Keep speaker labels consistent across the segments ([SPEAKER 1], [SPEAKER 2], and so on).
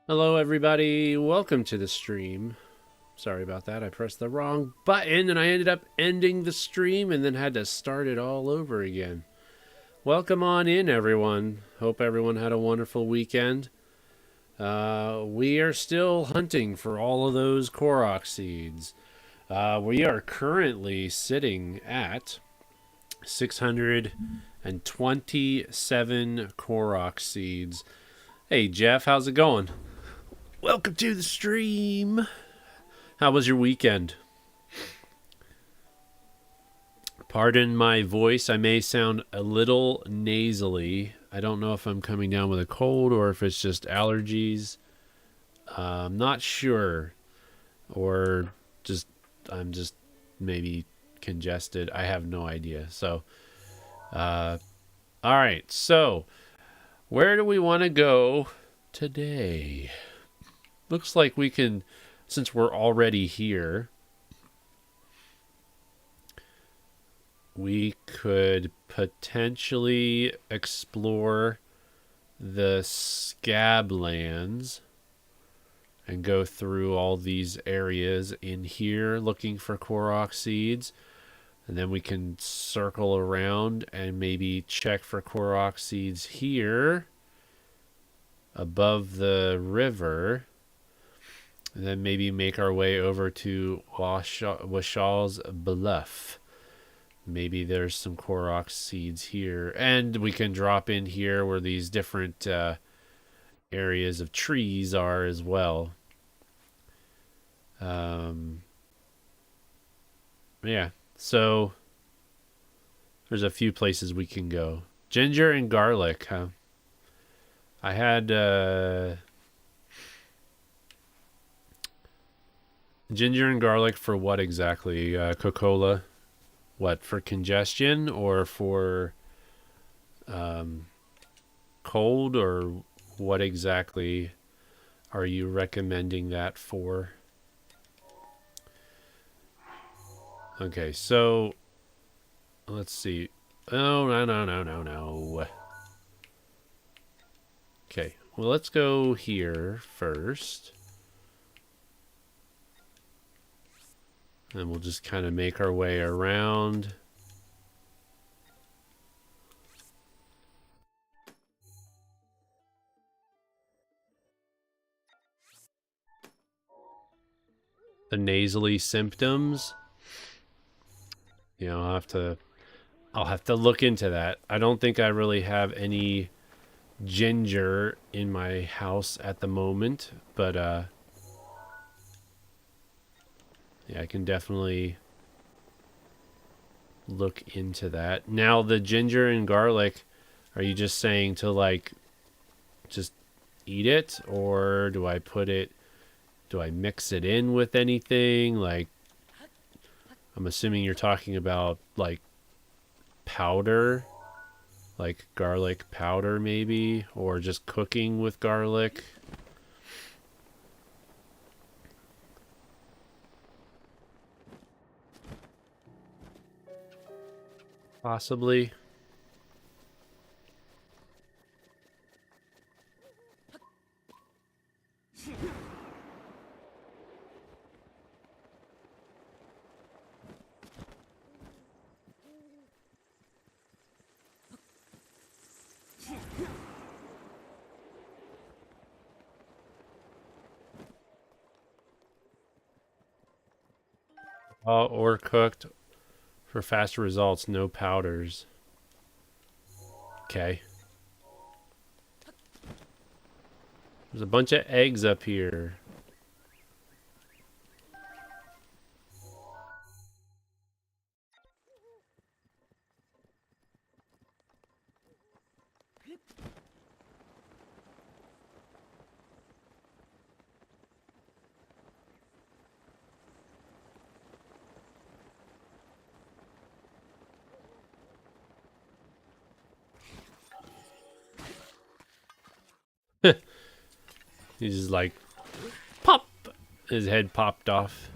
[SPEAKER 1] Hello everybody, welcome to the stream. Sorry about that, I pressed the wrong button and I ended up ending the stream and then had to start it all over again. Welcome on in everyone, hope everyone had a wonderful weekend. We are still hunting for all of those Korok seeds. We are currently sitting at 627 Korok seeds. Hey Jeff, how's it going? Welcome to the stream. How was your weekend? Pardon my voice. I may sound a little nasally. I don't know if I'm coming down with a cold or if it's just allergies. I'm not sure. Or I'm just maybe congested. I have no idea. So, all right. So, where do we want to go today? Looks like we can, since we're already here, we could potentially explore the Scablands and go through all these areas in here looking for Korok seeds. And then we can circle around and maybe check for Korok seeds here above the river. And then maybe make our way over to Washal's Bluff. Maybe there's some Korok seeds here. And we can drop in here where these different areas of trees are as well. Yeah, so there's a few places we can go. Ginger and garlic, huh? I had ginger and garlic for what exactly? Coca-Cola? What, for congestion or for cold, or what exactly are you recommending that for? Okay, so let's see. Oh, no. Okay, well, let's go here first. And we'll just kind of make our way around. The nasally symptoms. You know, I'll have to look into that. I don't think I really have any ginger in my house at the moment, but yeah, I can definitely look into that. Now, the ginger and garlic, are you just saying to like just eat it, or do I mix it in with anything? Like, I'm assuming you're talking about like powder, like garlic powder maybe, or just cooking with garlic. Possibly. Or cooked for faster results, no powders. Okay. There's a bunch of eggs up here. He's just like, pop! His head popped off.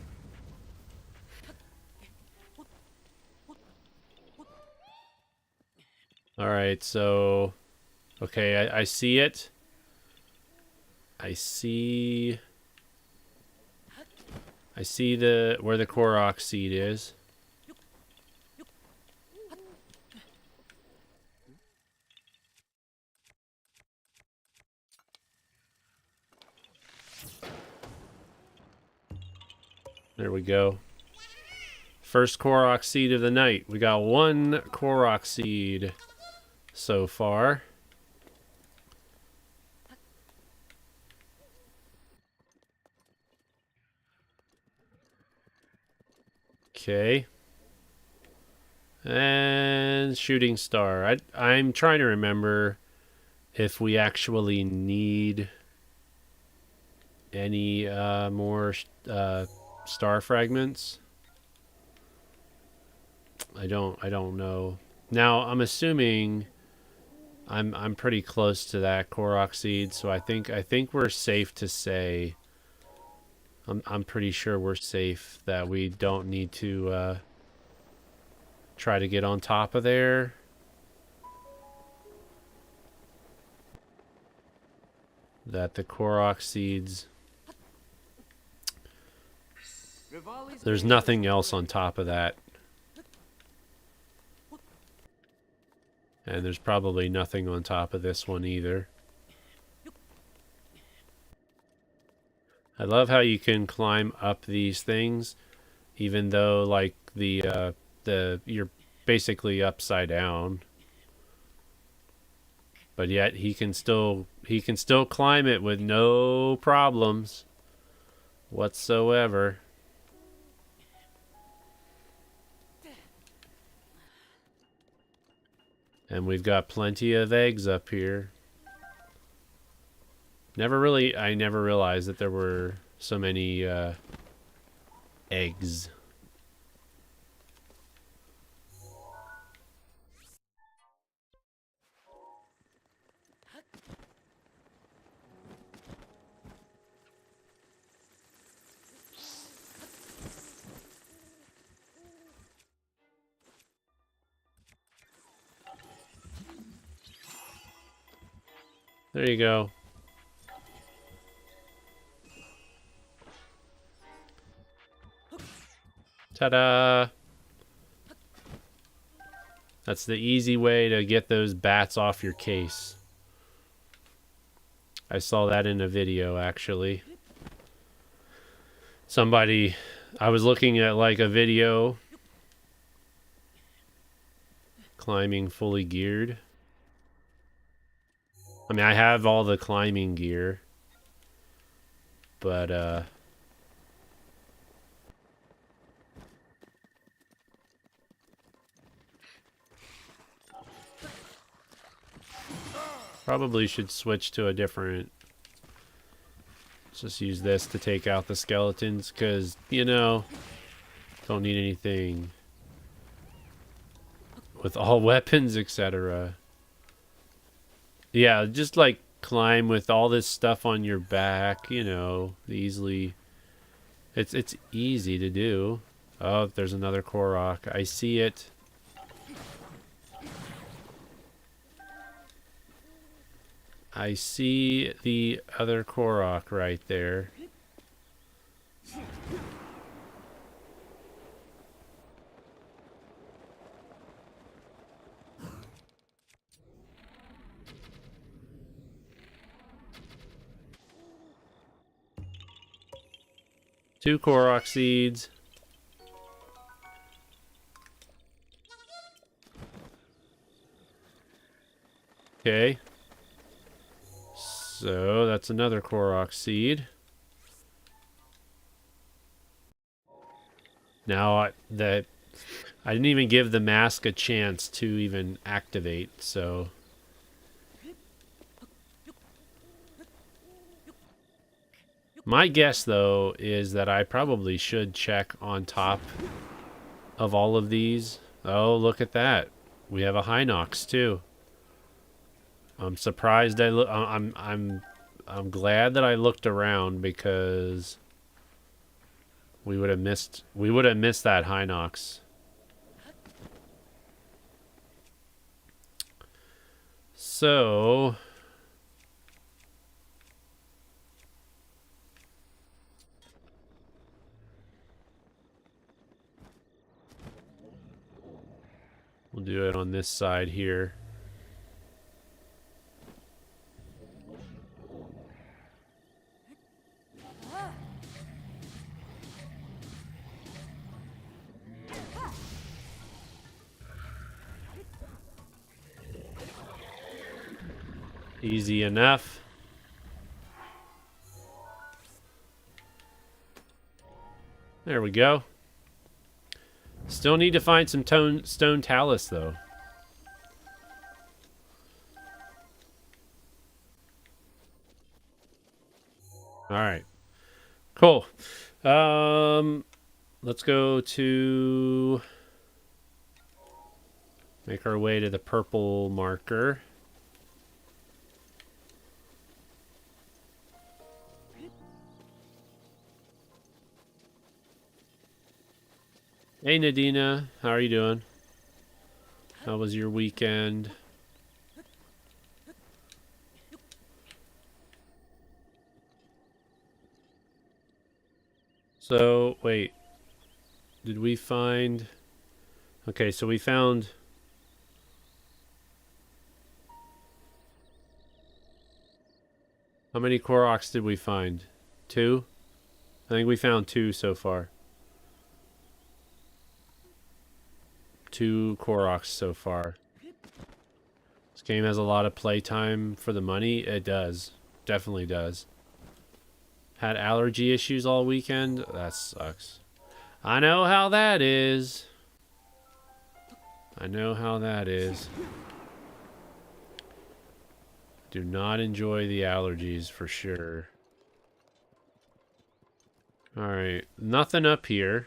[SPEAKER 1] Alright, so... Okay, I see it. I see the where the Korok seed is. There we go. First Korok seed of the night. We got one Korok seed so far. Okay. And shooting star. I'm trying to remember if we actually need any more star fragments. I don't know. Now I'm assuming I'm pretty close to that Korok seed, so I think we're safe to say. I'm pretty sure we're safe that we don't need to try to get on top of there. That the Korok seeds. There's nothing else on top of that. And there's probably nothing on top of this one either. I love how you can climb up these things, even though like the you're basically upside down. But yet he can still climb it with no problems whatsoever. And we've got plenty of eggs up here. I never realized that there were so many eggs. There you go. Ta-da! That's the easy way to get those bats off your case. I saw that in a video, actually. I was looking at like a video climbing fully geared. I mean, I have all the climbing gear, but probably should switch to a different. Let's just use this to take out the skeletons, because, you know, don't need anything with all weapons, etc. Yeah, just like climb with all this stuff on your back, you know, easily. It's easy to do. Oh, there's another Korok. I see it. I see the other Korok right there. Two Korok seeds. Okay. So that's another Korok seed. Now I didn't even give the mask a chance to even activate, so my guess though is that I probably should check on top of all of these. Oh, look at that. We have a Hinox too. I'm surprised I'm glad that I looked around, because we would have missed that Hinox. So We'll do it on this side here. Easy enough. There we go. Still need to find some stone talus, though. Alright. Cool. Let's go to... make our way to the purple marker. Hey Nadina, how are you doing? How was your weekend? So, wait. Did we find... Okay, so we found... How many Koroks did we find? 2? I think we found 2 so far. 2 Koroks so far. This game has a lot of playtime for the money. It does. Definitely does. Had allergy issues all weekend. That sucks. I know how that is. I know how that is. Do not enjoy the allergies for sure. Alright. Nothing up here.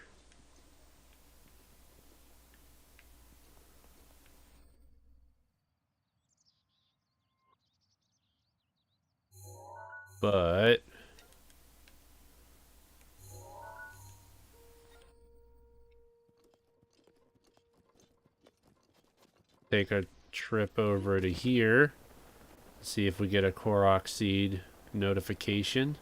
[SPEAKER 1] But... take a trip over to here. See if we get a Korok seed notification.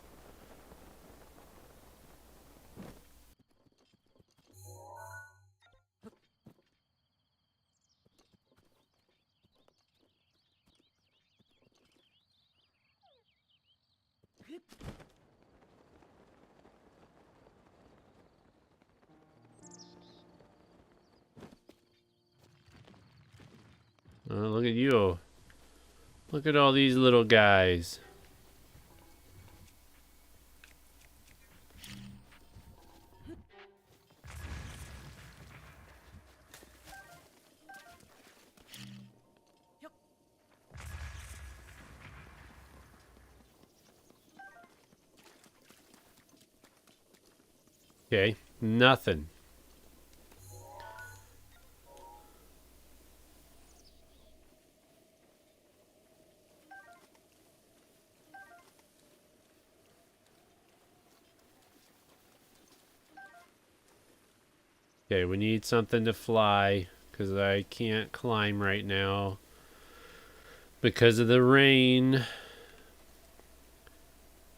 [SPEAKER 1] Look at you. Look at all these little guys. Okay, nothing. Okay, we need something to fly because I can't climb right now because of the rain.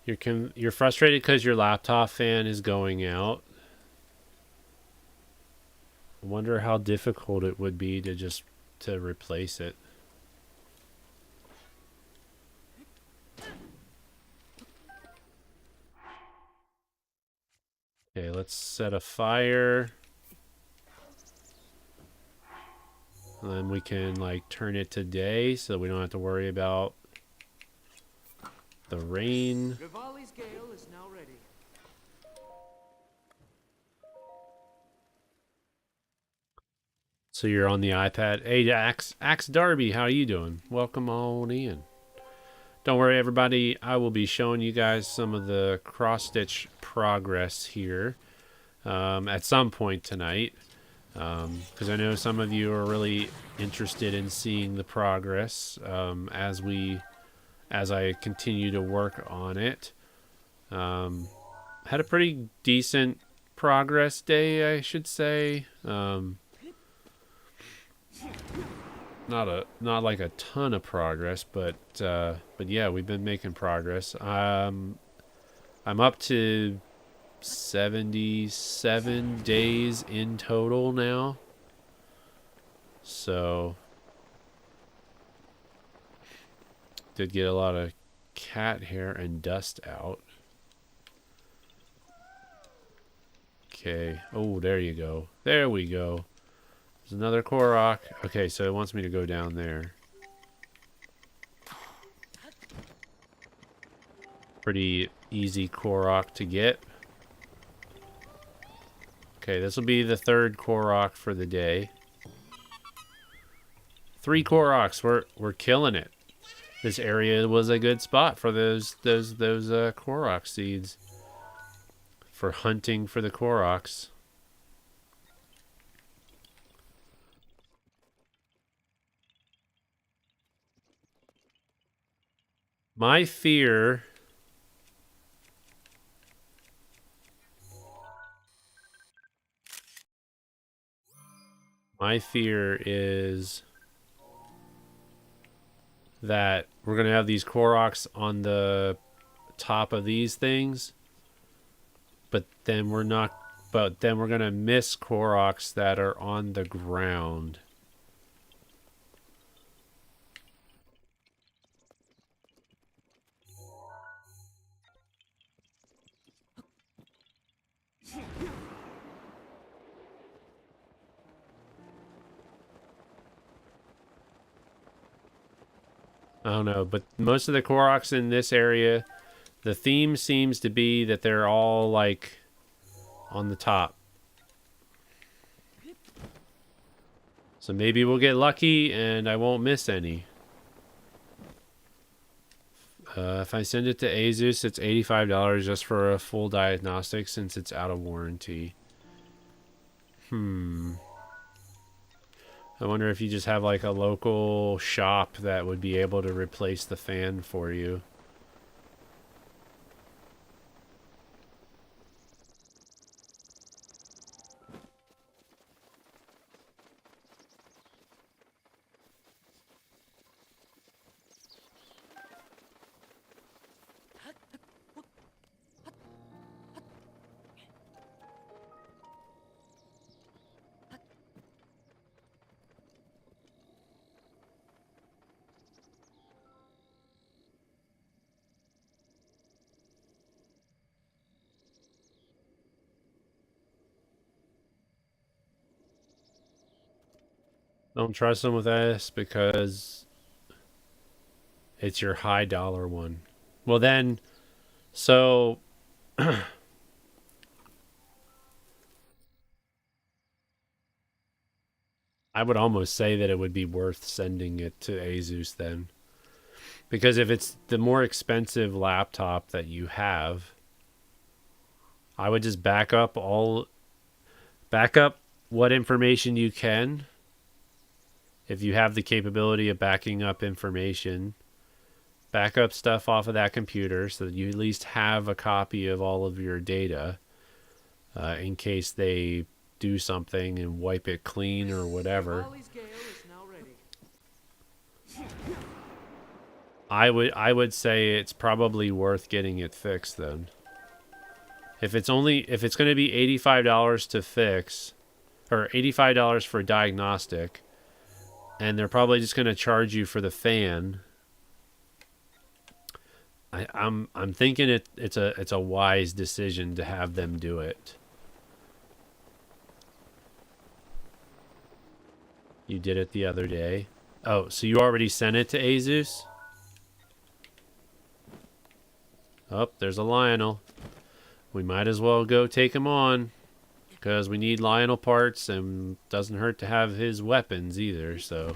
[SPEAKER 1] You're frustrated because your laptop fan is going out. I wonder how difficult it would be to replace it. Okay, let's set a fire. And then we can like turn it to day so we don't have to worry about the rain.
[SPEAKER 2] Rivali's gale is now ready.
[SPEAKER 1] So you're on the iPad. Hey, Axe Darby, how are you doing? Welcome on in. Don't worry, everybody. I will be showing you guys some of the cross-stitch progress here at some point tonight. Because I know some of you are really interested in seeing the progress as I continue to work on it. Had a pretty decent progress day, I should say. Not like a ton of progress, but yeah, we've been making progress. I'm up to 77 days in total now. So, did get a lot of cat hair and dust out. Okay. Oh, there you go. There we go. There's another Korok. Okay, so it wants me to go down there. Pretty easy Korok to get. Okay, this will be the third Korok for the day. 3 Koroks. We're killing it. This area was a good spot for those Korok seeds. For hunting for the Koroks. My fear is that we're going to have these Koroks on the top of these things, but then we're going to miss Koroks that are on the ground. I don't know, but most of the Koroks in this area, the theme seems to be that they're all like on the top. So maybe we'll get lucky and I won't miss any. If I send it to Asus, it's $85 just for a full diagnostic since it's out of warranty. I wonder if you just have like a local shop that would be able to replace the fan for you. Don't trust them with this because it's your high dollar one. Well then, so I would almost say that it would be worth sending it to Asus then. Because if it's the more expensive laptop that you have, I would just back up what information you can. If you have the capability of backing up information, back up stuff off of that computer so that you at least have a copy of all of your data in case they do something and wipe it clean or whatever.
[SPEAKER 2] Holly's Gale is now ready.
[SPEAKER 1] I would say it's probably worth getting it fixed then. If it's going to be $85 to fix, or $85 for a diagnostic, and they're probably just going to charge you for the fan, I'm thinking it's a wise decision to have them do it. You did it the other day. Oh, so you already sent it to Asus? Oh, there's a Lionel. We might as well go take him on. Because we need Lionel parts and doesn't hurt to have his weapons either, so.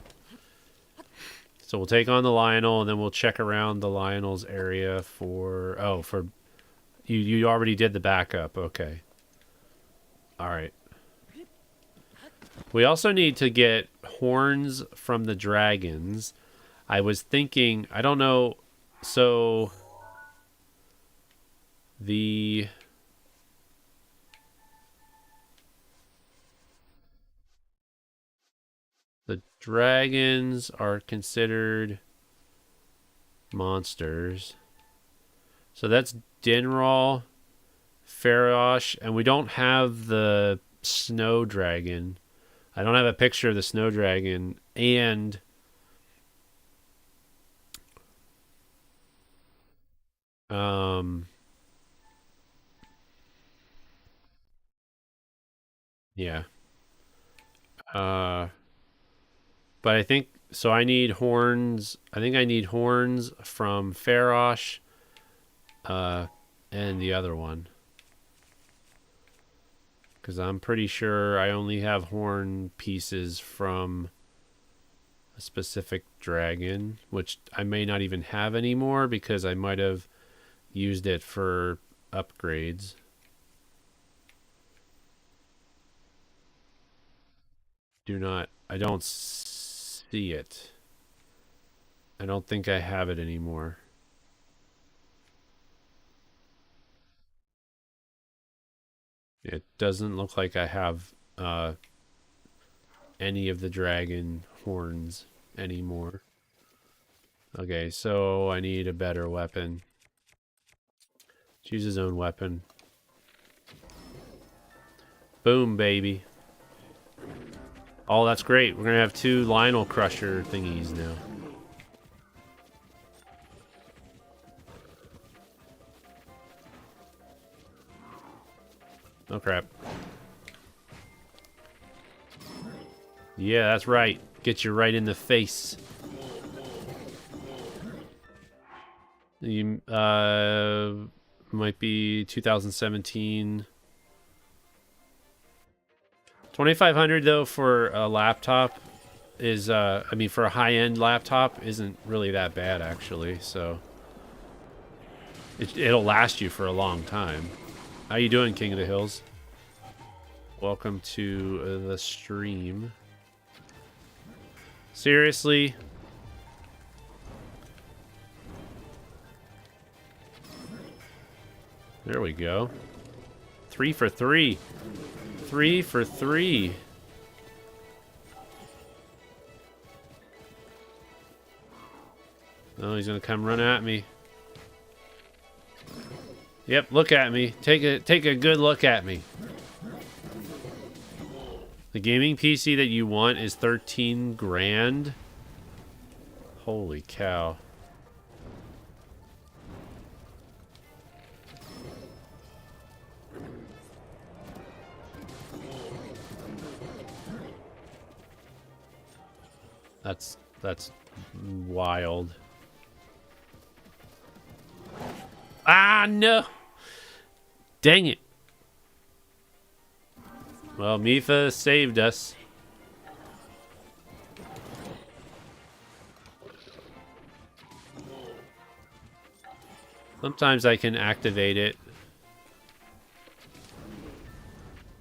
[SPEAKER 1] So we'll take on the Lionel and then we'll check around the Lionel's area for... Oh, for... You already did the backup. Okay. Alright. We also need to get horns from the dragons. I was thinking... I don't know... So... The dragons are considered monsters. So that's Dinral, Farosh, and we don't have the snow dragon. I don't have a picture of the snow dragon, and um, yeah. Uh, but I think so. I need horns. I think I need horns from Farosh, uh, and the other one, because I'm pretty sure I only have horn pieces from a specific dragon, which I may not even have anymore because I might have used it for upgrades. Do not. I don't see it. I don't think I have it anymore. It doesn't look like I have any of the dragon horns anymore. Okay, so I need a better weapon. Choose his own weapon. Boom, baby. Oh, that's great. We're going to have 2 Lionel Crusher thingies now. Oh, crap. Yeah, that's right. Get you right in the face. You, might be 2017. 2,500 though for a laptop is, I mean, for a high-end laptop isn't really that bad actually. So it'll last you for a long time. How you doing, King of the Hills? Welcome to the stream. Seriously? There we go. 3 for 3. 3 for 3. Oh, he's gonna come run at me. Yep, look at me. Take a good look at me. The gaming PC that you want is 13 grand. Holy cow. That's wild. Ah, no. Dang it. Well, Mifa saved us. Sometimes I can activate it.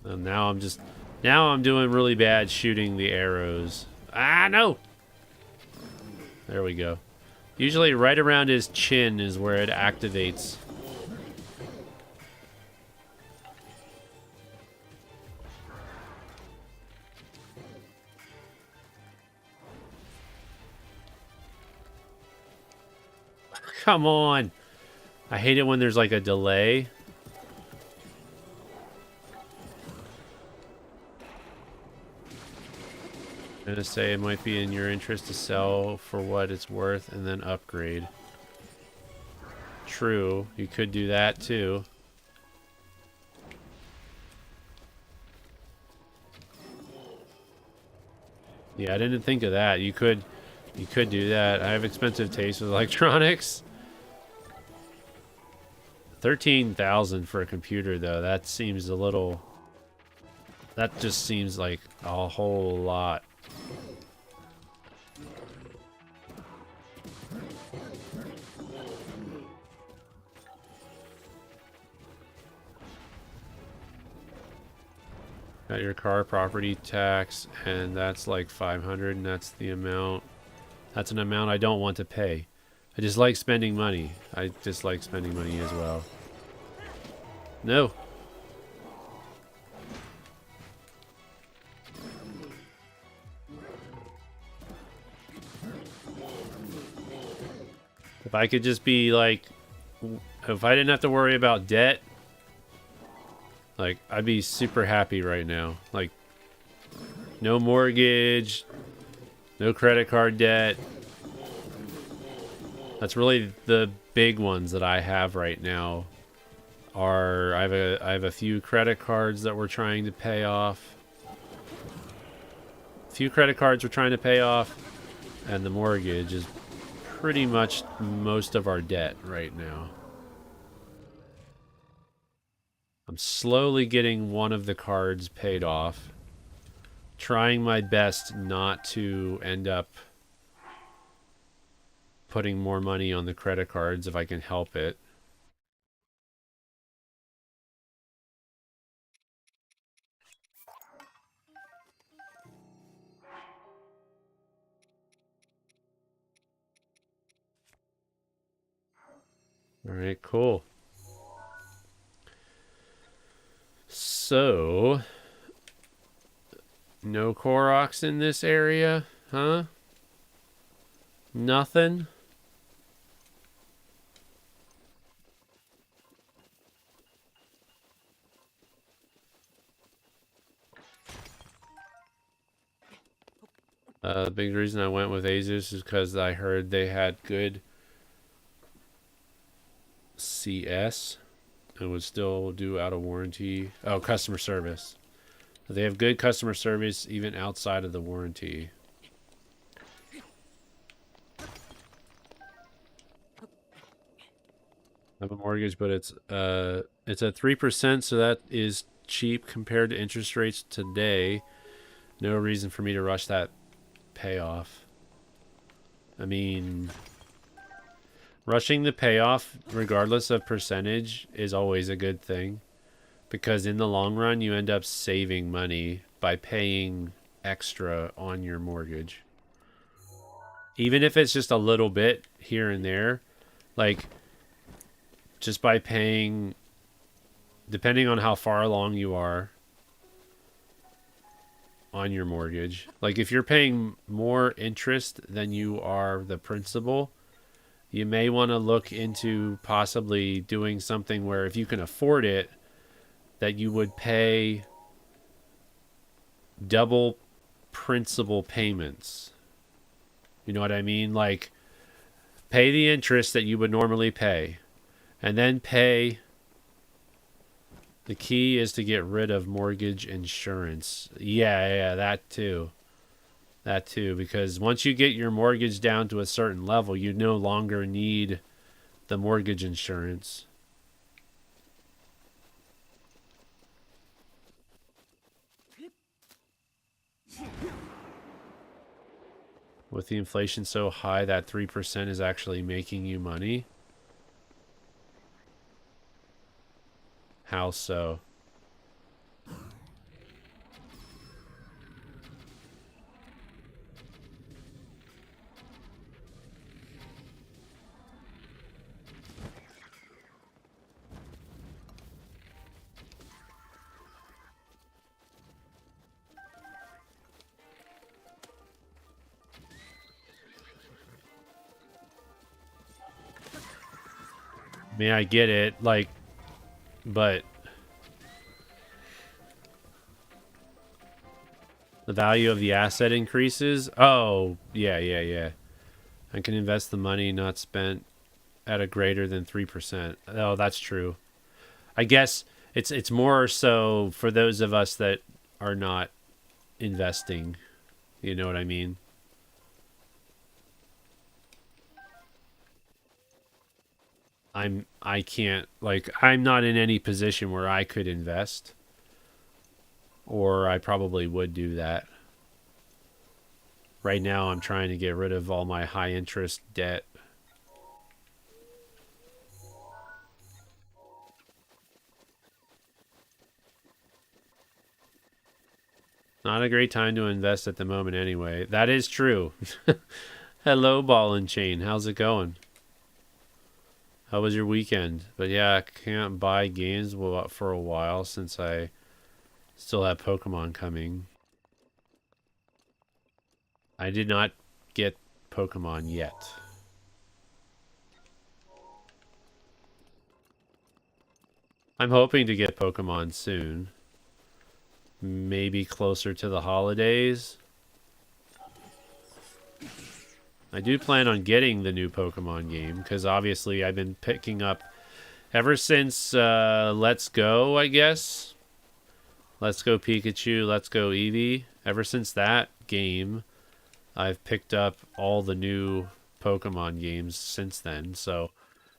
[SPEAKER 1] And now I'm doing really bad shooting the arrows. Ah, no. There we go. Usually right around his chin is where it activates. Come on. I hate it when there's like a delay. I'm gonna say it might be in your interest to sell for what it's worth and then upgrade. True, you could do that too. Yeah, I didn't think of that. You could do that. I have expensive taste with electronics. 13,000 for a computer though. That seems a little. That just seems like a whole lot. Got your car property tax, and that's like 500, and that's the amount. That's an amount I don't want to pay. I just like spending money. I just like spending money as well. No. If I could just be like, if I didn't have to worry about debt, like, I'd be super happy right now. Like, No mortgage. No credit card debt. That's really the big ones that I have right now. I have a few credit cards that we're trying to pay off. A few credit cards we're trying to pay off, and the mortgage is pretty much most of our debt right now. I'm slowly getting one of the cards paid off. Trying my best not to end up putting more money on the credit cards if I can help it. All right, cool. So, no Koroks in this area, huh? Nothing? The big reason I went with Asus is because I heard they had good CS and would still do out of warranty. Oh, customer service. They have good customer service even outside of the warranty. I have a mortgage, but it's at 3%, so that is cheap compared to interest rates today. No reason for me to rush that payoff. I mean, rushing the payoff, regardless of percentage, is always a good thing. Because in the long run, you end up saving money by paying extra on your mortgage. Even if it's just a little bit here and there. Like, just by paying, depending on how far along you are on your mortgage. Like, if you're paying more interest than you are the principal, you may want to look into possibly doing something where if you can afford it, that you would pay double principal payments. You know what I mean? Like, pay the interest that you would normally pay, and then pay. The key is to get rid of mortgage insurance. Yeah, that too. That too, because once you get your mortgage down to a certain level, you no longer need the mortgage insurance. With the inflation so high, that 3% is actually making you money. How so? I mean, I get it, like, but the value of the asset increases. Oh, yeah. I can invest the money not spent at a greater than 3%. Oh, that's true. I guess it's more so for those of us that are not investing. You know what I mean? I can't, like, I'm not in any position where I could invest, or I probably would do that. Right now I'm trying to get rid of all my high interest debt. Not a great time to invest at the moment anyway. That is true. Hello, ball and chain. How's it going? How was your weekend? But yeah, I can't buy games for a while since I still have Pokemon coming. I did not get Pokemon yet. I'm hoping to get Pokemon soon. maybe closer to the holidays. I do plan on getting the new Pokemon game because obviously I've been picking up ever since Let's Go, I guess. Let's Go Pikachu, Let's Go Eevee. Ever since that game, I've picked up all the new Pokemon games since then. So,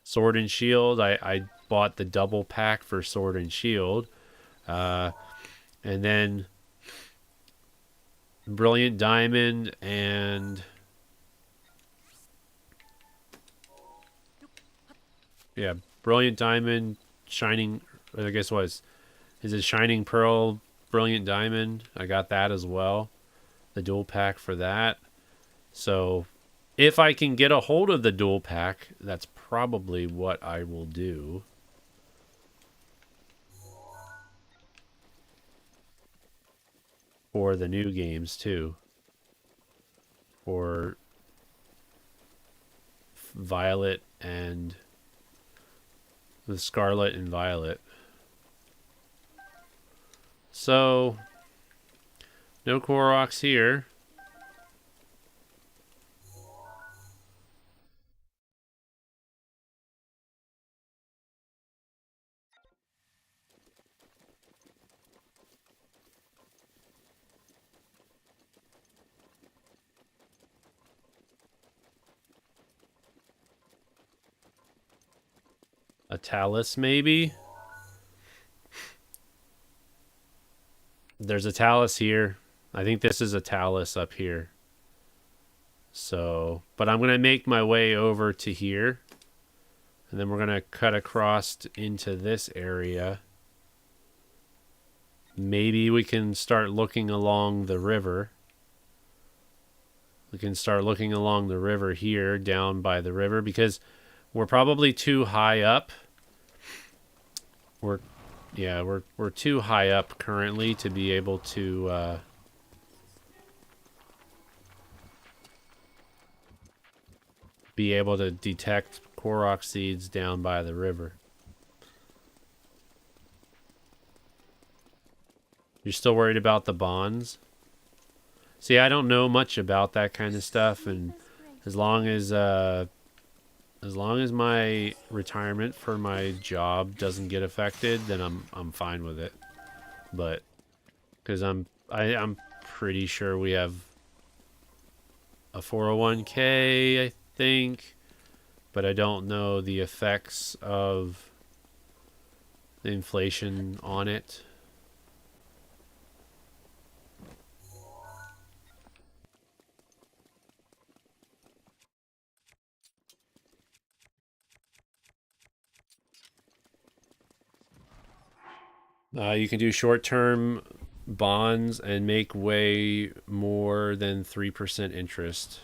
[SPEAKER 1] Sword and Shield, I bought the double pack for Sword and Shield. Uh, and then Brilliant Diamond and yeah, Brilliant Diamond, Shining. I guess was is it Shining Pearl, Brilliant Diamond? I got that as well. The dual pack for that. So if I can get a hold of the dual pack, that's probably what I will do. For the new games too. For Violet and the Scarlet and Violet. So no Koroks here. A Talus maybe. There's a Talus here. I think this is a Talus up here. So, but I'm going to make my way over to here. And then we're going to cut across into this area. Maybe we can start looking along the river. We can start looking along the river here, down by the river, because we're probably too high up. We're too high up currently to be able to detect Korok seeds down by the river. You're still worried about the bonds? See, I don't know much about that kind of stuff, and as long as my retirement for my job doesn't get affected, then I'm fine with it. But because I'm pretty sure we have a 401k, I think, but I don't know the effects of the inflation on it. You can do short-term bonds and make way more than 3% interest.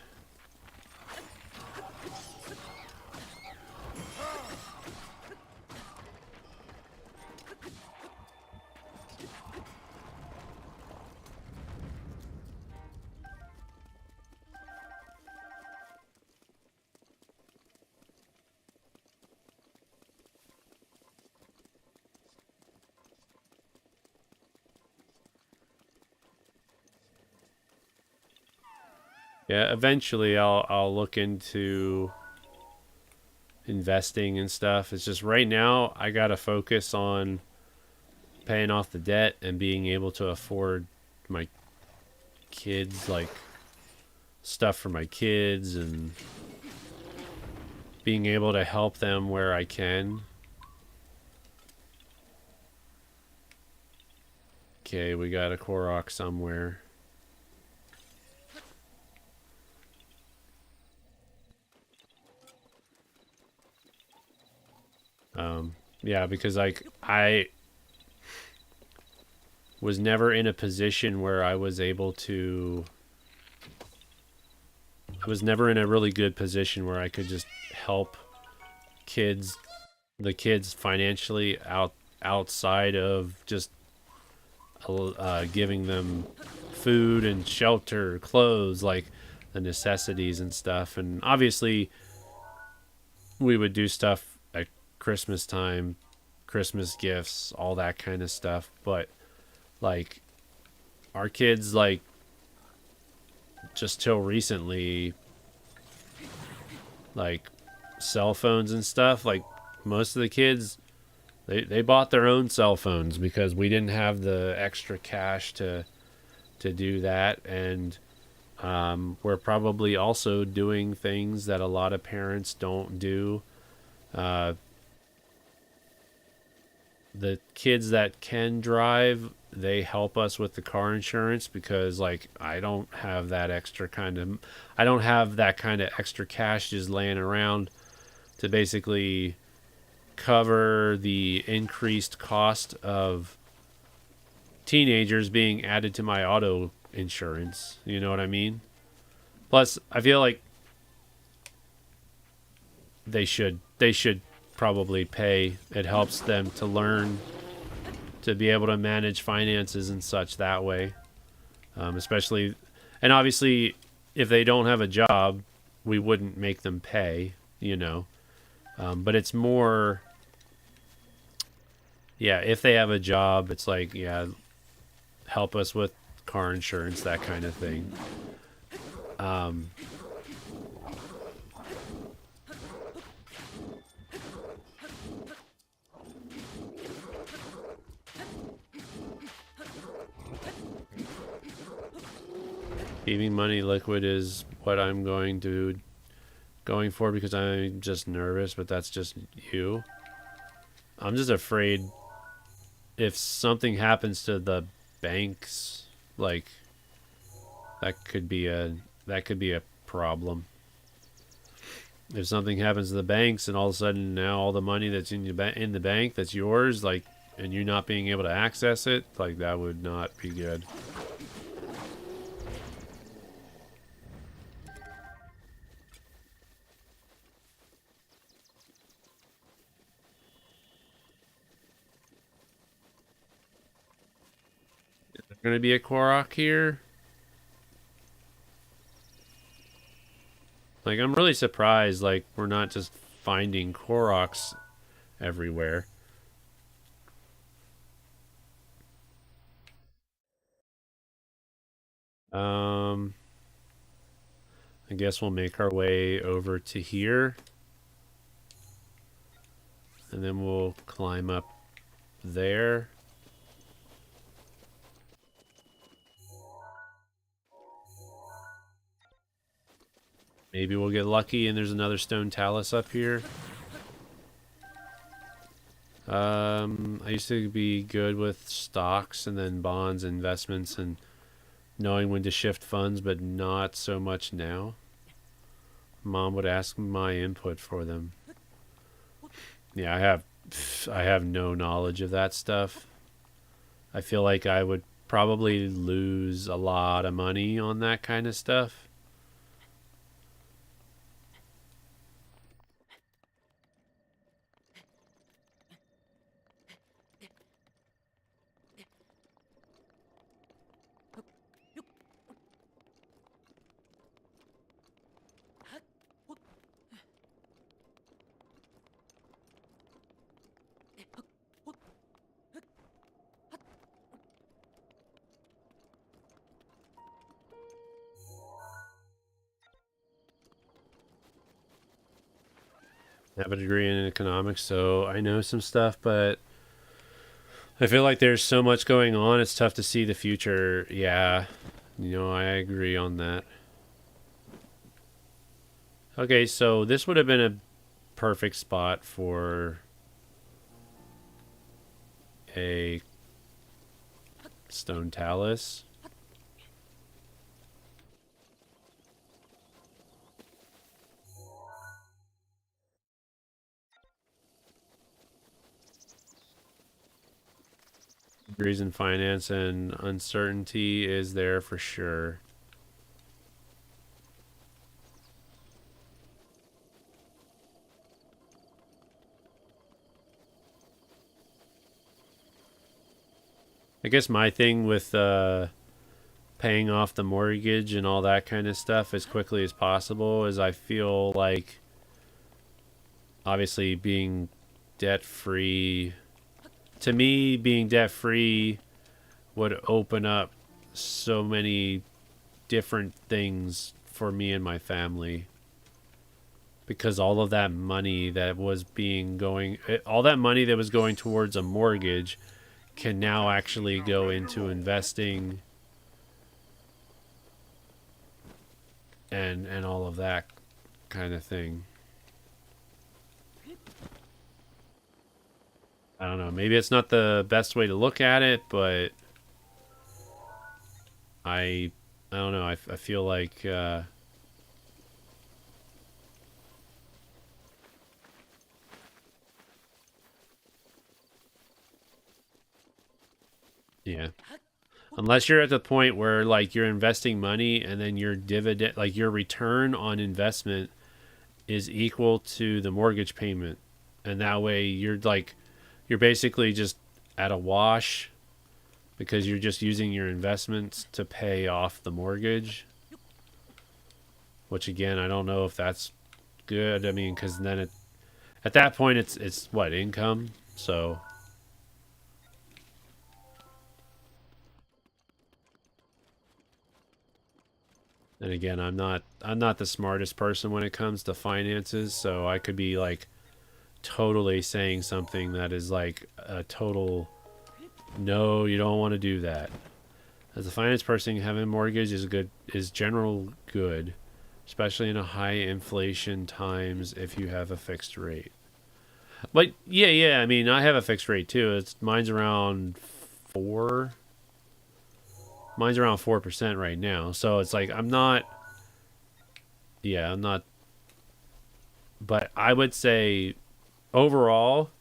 [SPEAKER 1] Yeah, eventually I'll look into investing and stuff. It's just right now I gotta focus on paying off the debt and being able to afford my kids, like stuff for my kids, and being able to help them where I can. Okay, we got a Korok somewhere. Yeah, because like I was never in a position where I was able to. I was never in a really good position where I could just help kids, the kids financially outside of just giving them food and shelter, clothes, like the necessities and stuff. And obviously, we would do stuff at Christmas time, Christmas gifts, all that kind of stuff. But like our kids, like, just till recently, like, cell phones and stuff, like, most of the kids, they bought their own cell phones because we didn't have the extra cash to do that. And we're probably also doing things that a lot of parents don't do. Uh, the kids that can drive, they help us with the car insurance because, like, I don't have that extra cash just laying around to basically cover the increased cost of teenagers being added to my auto insurance. You know what I mean? Plus, I feel like they should probably pay. It helps them to learn to be able to manage finances and such that way. Especially, and obviously, if they don't have a job, we wouldn't make them pay. You know, but it's more, yeah. If they have a job, it's like, yeah, help us with car insurance, that kind of thing. Um, Keeping money liquid is what I'm going for because I'm just nervous, but that's just you. I'm just afraid if something happens to the banks, like, that could be a problem. If something happens to the banks and all of a sudden now all the money that's in the bank that's yours, like, and you not being able to access it, like, that would not be good. Gonna be a Korok here. Like, I'm really surprised, like, we're not just finding Koroks everywhere. Um, I guess we'll make our way over to here. And then we'll climb up there. Maybe we'll get lucky and there's another stone talus up here. I used to be good with stocks and then bonds, investments, and knowing when to shift funds, but not so much now. Mom would ask my input for them. Yeah, I have no knowledge of that stuff. I feel like I would probably lose a lot of money on that kind of stuff. I have a degree in economics, so I know some stuff, but I feel like there's so much going on, it's tough to see the future. Yeah, I agree on that. Okay, so this would have been a perfect spot for a stone talus. Degrees in finance and uncertainty is there for sure. I guess my thing with paying off the mortgage and all that kind of stuff as quickly as possible is I feel like obviously being debt free, to me, being debt free would open up so many different things for me and my family, because all of that money that was being going all that money that was going towards a mortgage can now actually go into investing and all of that kind of thing. I don't know. Maybe it's not the best way to look at it, but I I don't know. I feel like yeah. Unless you're at the point where like you're investing money and then your dividend, like your return on investment, is equal to the mortgage payment, and that way you're basically just at a wash because you're just using your investments to pay off the mortgage. Which again, I don't know if that's good. I mean, because then at that point it's what, income. So, and again, I'm not the smartest person when it comes to finances, so I could be like totally saying something that is like a total no, you don't want to do that. As a finance person, having a mortgage is general good, especially in a high inflation times if you have a fixed rate. But yeah, I mean, I have a fixed rate too. It's mine's around 4. Mine's around 4% right now. So it's like I'm not, but I would say overall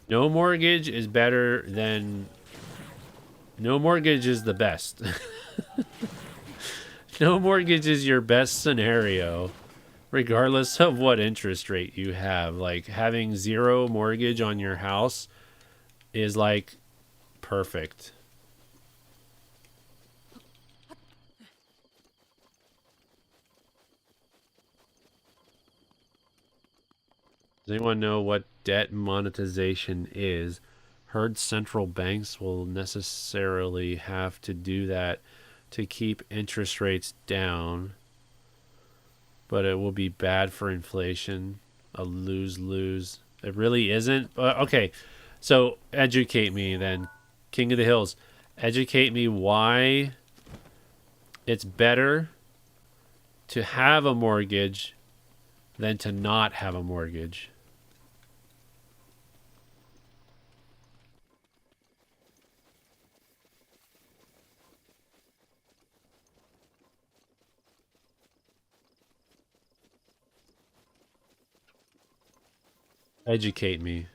[SPEAKER 1] no mortgage is better than no mortgage is the best. No mortgage is your best scenario, regardless of what interest rate you have. Like having zero mortgage on your house is like perfect. Does anyone know what debt monetization is? Heard central banks will necessarily have to do that to keep interest rates down, but it will be bad for inflation. A lose lose. It really isn't. Okay, so educate me then, King of the Hills. Educate me why it's better to have a mortgage than to not have a mortgage. Educate me.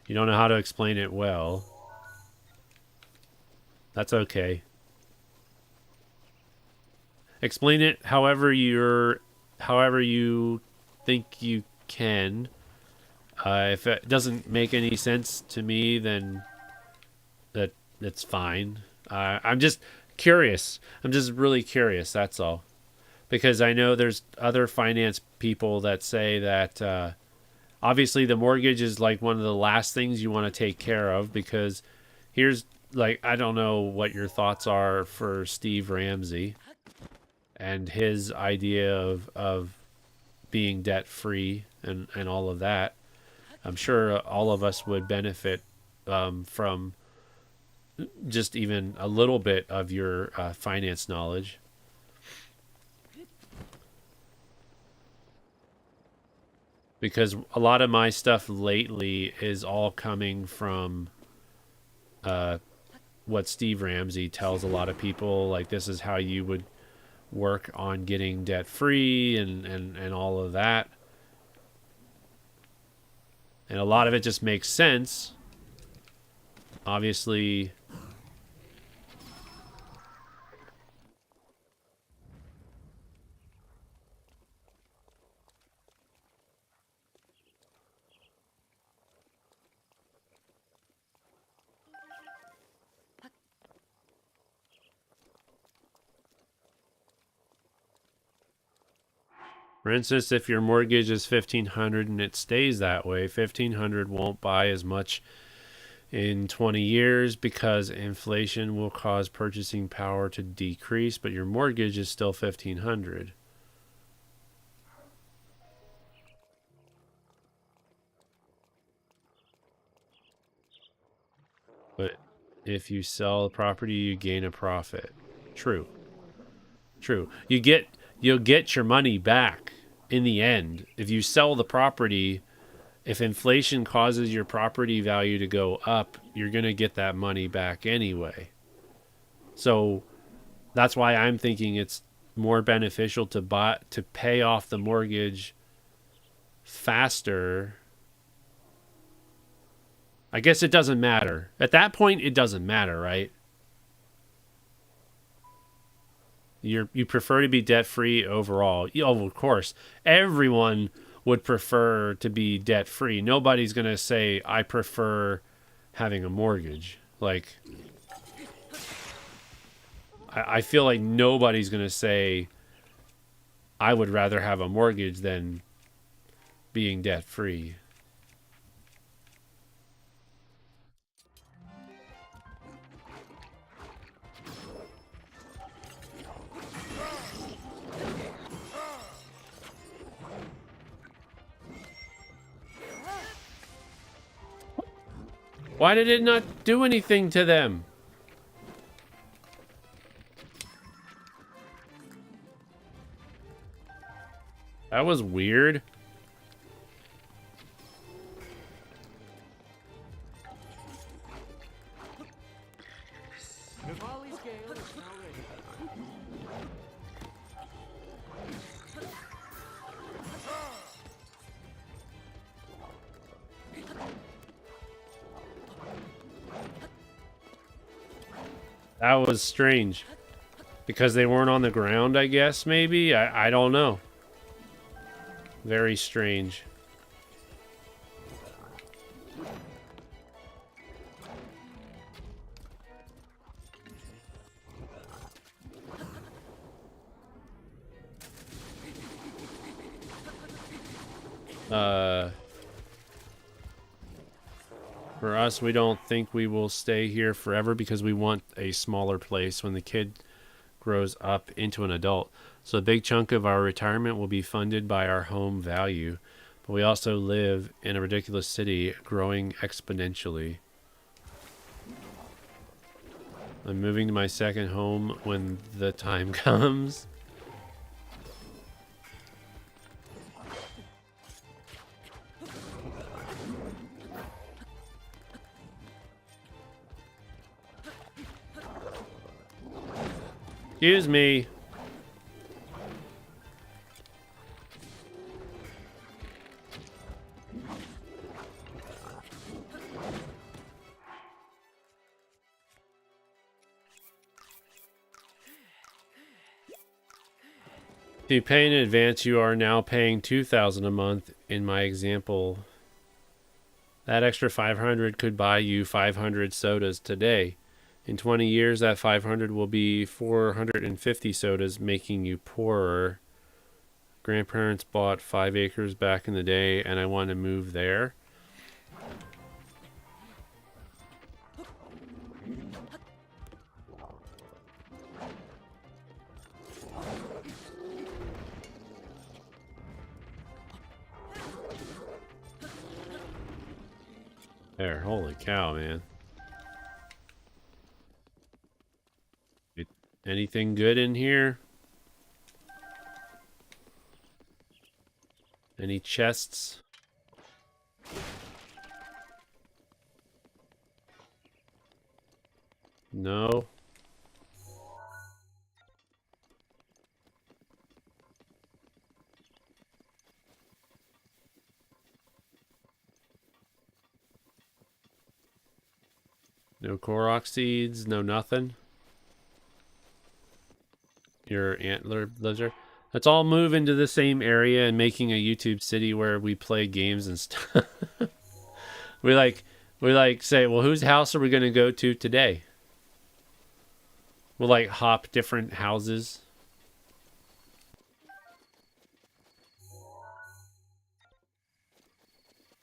[SPEAKER 1] You don't know how to explain it well. That's okay. Explain it however you think you can. If it doesn't make any sense to me, then that's fine. I'm just curious. I'm just really curious. That's all. Because I know there's other finance people that say that obviously the mortgage is like one of the last things you want to take care of, because here's like, I don't know what your thoughts are for Steve Ramsey and his idea of being debt free and all of that. I'm sure all of us would benefit from just even a little bit of your finance knowledge. Because a lot of my stuff lately is all coming from uh, what Steve Ramsey tells a lot of people. Like, this is how you would work on getting debt free and all of that. And a lot of it just makes sense. Obviously, for instance, if your mortgage is 1,500 and it stays that way, 1,500 won't buy as much in 20 years because inflation will cause purchasing power to decrease, but your mortgage is still 1,500. But if you sell the property, you gain a profit. True. True. You'll get your money back in the end. If you sell the property, if inflation causes your property value to go up, you're going to get that money back anyway. So that's why I'm thinking it's more beneficial to pay off the mortgage faster. I guess it doesn't matter. At that point it doesn't matter, right? You prefer to be debt free overall. Oh, of course, everyone would prefer to be debt free. Nobody's gonna say I prefer having a mortgage. Like, I feel like nobody's gonna say I would rather have a mortgage than being debt free. Why did it not do anything to them? That was weird.
[SPEAKER 2] Navali's gale is now ready.
[SPEAKER 1] That was strange. Because they weren't on the ground, I guess, maybe? I don't know. Very strange. For us, we don't think we will stay here forever because we want a smaller place when the kid grows up into an adult. So a big chunk of our retirement will be funded by our home value. But we also live in a ridiculous city growing exponentially. I'm moving to my second home when the time comes. Excuse me. If you pay in advance, you are now paying $2,000 a month in my example. That extra 500 could buy you 500 sodas today. In 20 years, that 500 will be 450 sodas, making you poorer. Grandparents bought 5 acres back in the day, and I want to move there. There, holy cow, man. Anything good in here? Any chests? No. No Korok seeds, no nothing. Your antler lizard. Let's all move into the same area and making a YouTube city where we play games and stuff. we like say, well, whose house are we gonna go to today? We'll like hop different houses.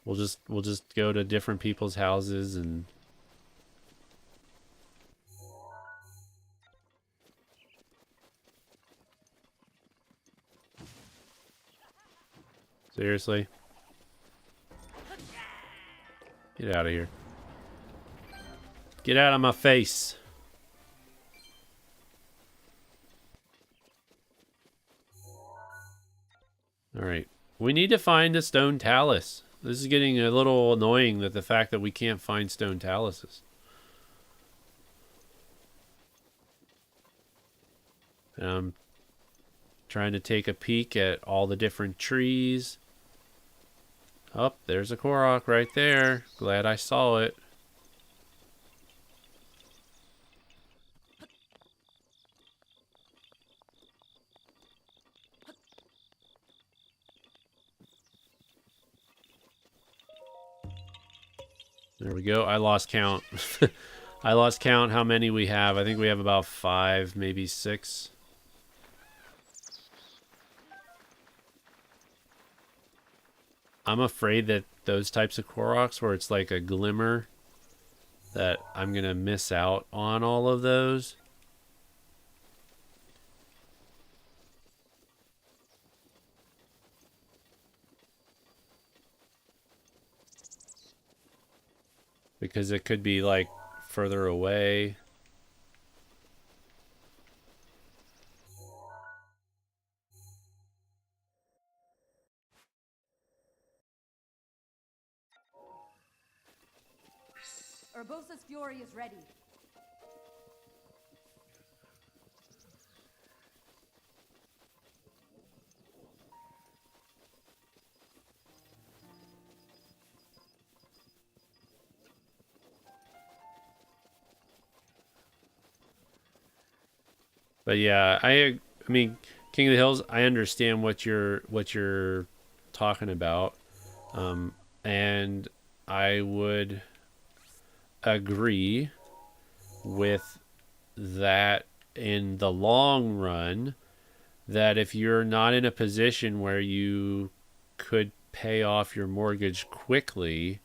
[SPEAKER 1] We'll just go to different people's houses and Seriously? Get out of here. Get out of my face. Alright. We need to find a stone talus. This is getting a little annoying, that the fact that we can't find stone taluses. And I'm trying to take a peek at all the different trees. Oh, there's a Korok right there. Glad I saw it. There we go. I lost count. I lost count how many we have. I think we have about 5, maybe 6. I'm afraid that those types of Koroks where it's like a glimmer, that I'm going to miss out on all of those. Because it could be like further away.
[SPEAKER 3] Urbosa's fury is ready.
[SPEAKER 1] But yeah, I mean, King of the Hills, I understand what you're talking about. And I would agree with that in the long run, that if you're not in a position where you could pay off your mortgage quickly,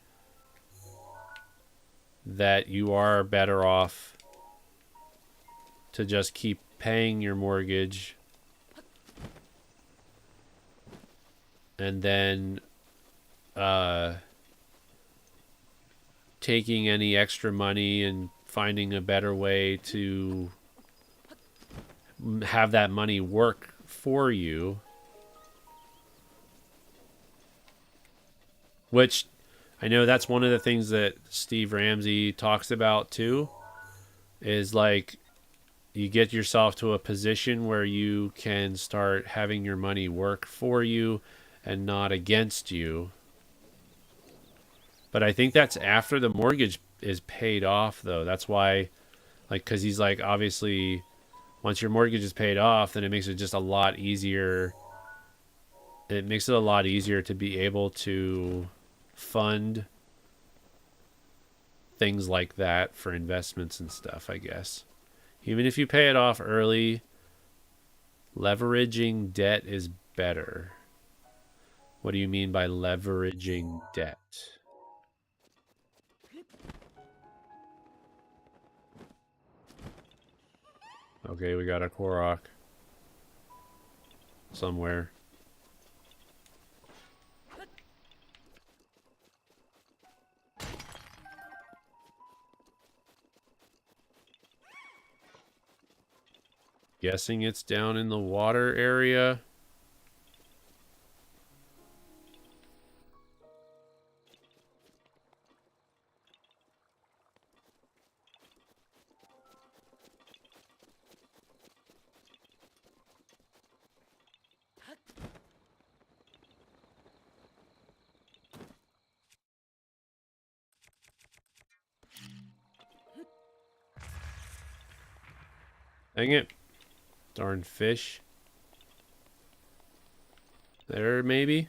[SPEAKER 1] that you are better off to just keep paying your mortgage and then taking any extra money and finding a better way to have that money work for you. Which I know that's one of the things that Steve Ramsey talks about too, is like you get yourself to a position where you can start having your money work for you and not against you. But I think that's after the mortgage is paid off, though. That's why, like, because he's like, obviously, once your mortgage is paid off, then it makes it just a lot easier. It makes it a lot easier to be able to fund things like that for investments and stuff, I guess. Even if you pay it off early, leveraging debt is better. What do you mean by leveraging debt? Okay, we got a Korok somewhere. Guessing it's down in the water area. Dang it. Darn fish. There, maybe?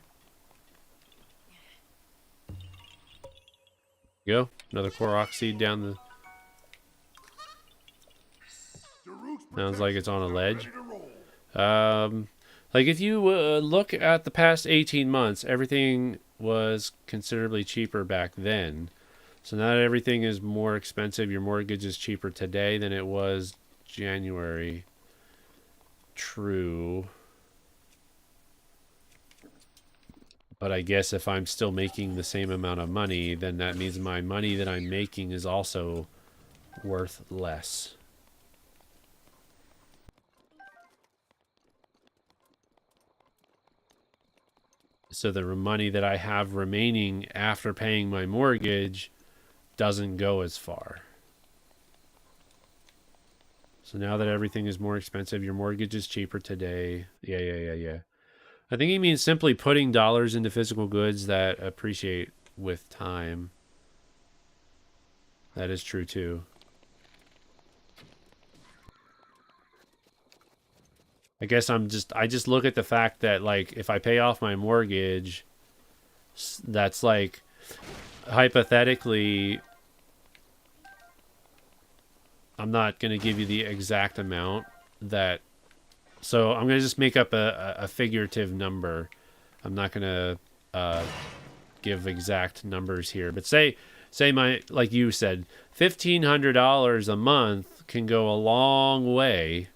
[SPEAKER 1] Go. Another Korok seed down the... Sounds like it's on a ledge. Like if you look at the past 18 months, everything was considerably cheaper back then. So now that everything is more expensive, your mortgage is cheaper today than it was January. True. But I guess if I'm still making the same amount of money, then that means my money that I'm making is also worth less. So the money that I have remaining after paying my mortgage doesn't go as far. So now that everything is more expensive, your mortgage is cheaper today. Yeah. I think he means simply putting dollars into physical goods that appreciate with time. That is true too. I guess I just look at the fact that, like, if I pay off my mortgage, that's like, hypothetically, I'm not going to give you the exact amount that, so I'm going to just make up a figurative number. I'm not going to give exact numbers here, but say my, like you said, $1,500 a month can go a long way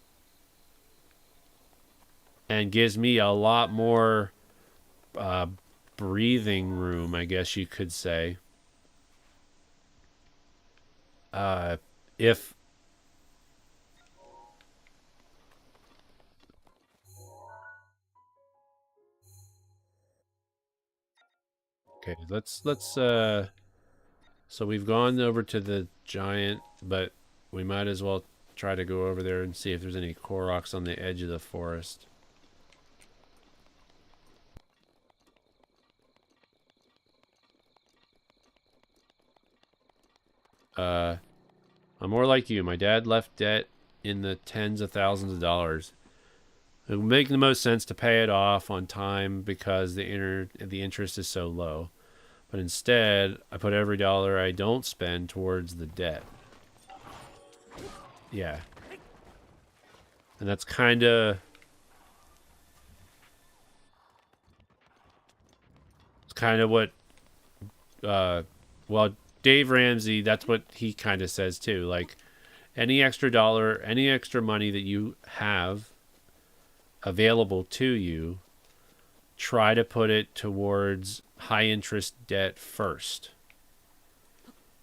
[SPEAKER 1] and gives me a lot more breathing room, I guess you could say. If okay, let's so we've gone over to the giant, but we might as well try to go over there and see if there's any Koroks on the edge of the forest. I'm more like you. My dad left debt in the tens of thousands of dollars. It would make the most sense to pay it off on time because the interest is so low. But instead, I put every dollar I don't spend towards the debt. Yeah. And that's kind of what well, Dave Ramsey, that's what he kind of says too. Like, any extra dollar, any extra money that you have available to you, try to put it towards high interest debt first.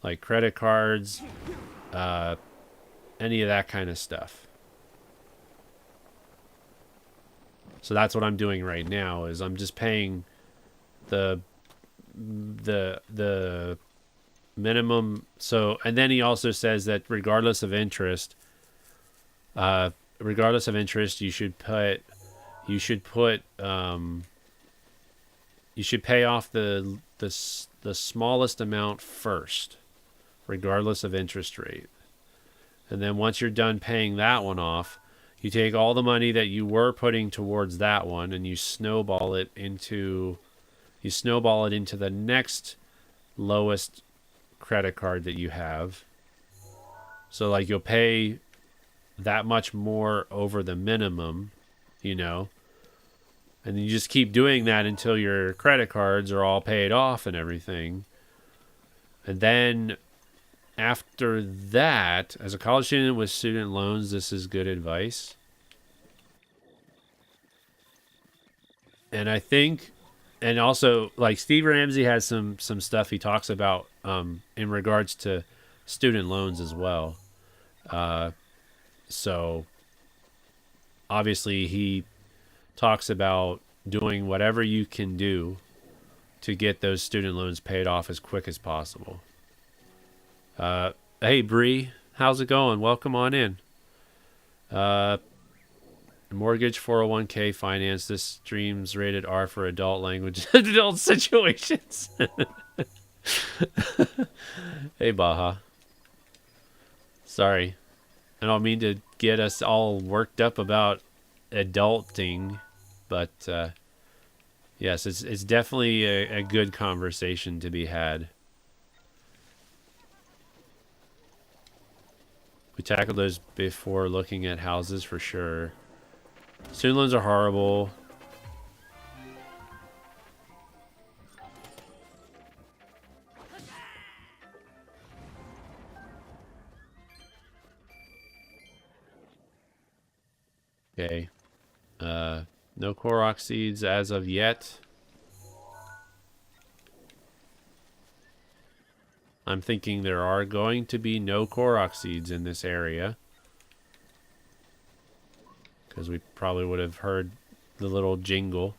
[SPEAKER 1] Like credit cards, any of that kind of stuff. So that's what I'm doing right now is I'm just paying the minimum. So, and then he also says that regardless of interest, you should put you should put you should pay off the smallest amount first, regardless of interest rate. And then once you're done paying that one off, you take all the money that you were putting towards that one and you snowball it into the next lowest credit card that you have. So like you'll pay that much more over the minimum, you know. And you just keep doing that until your credit cards are all paid off and everything. And then after that, as a college student with student loans, this is good advice. And I think, and also like Steve Ramsey has some stuff he talks about in regards to student loans as well. So obviously he talks about doing whatever you can do to get those student loans paid off as quick as possible. Hey Bree, how's it going? Welcome on in. Mortgage, 401k, finance. This stream's rated R for adult language, adult situations. Hey Baja. Sorry, I don't mean to get us all worked up about adulting, but yes, it's definitely a good conversation to be had. We tackled those before looking at houses for sure. Student loans are horrible. Okay. No Korok seeds as of yet. I'm thinking there are going to be no Korok seeds in this area. Because we probably would have heard the little jingle.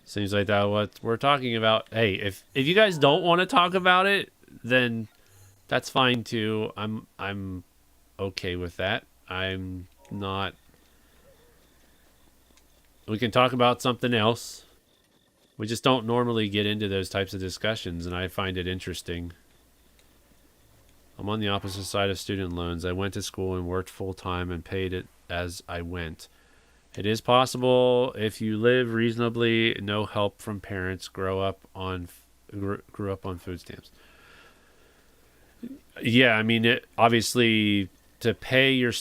[SPEAKER 1] Seems like that's what we're talking about. Hey, if you guys don't want to talk about it, then that's fine too. I'm okay with that. I'm not. We can talk about something else. We just don't normally get into those types of discussions, and I find it interesting. I'm on the opposite side of student loans. I went to school and worked full time and paid it as I went. It is possible if you live reasonably, no help from parents, grew up on food stamps. Yeah, I mean, it obviously to pay your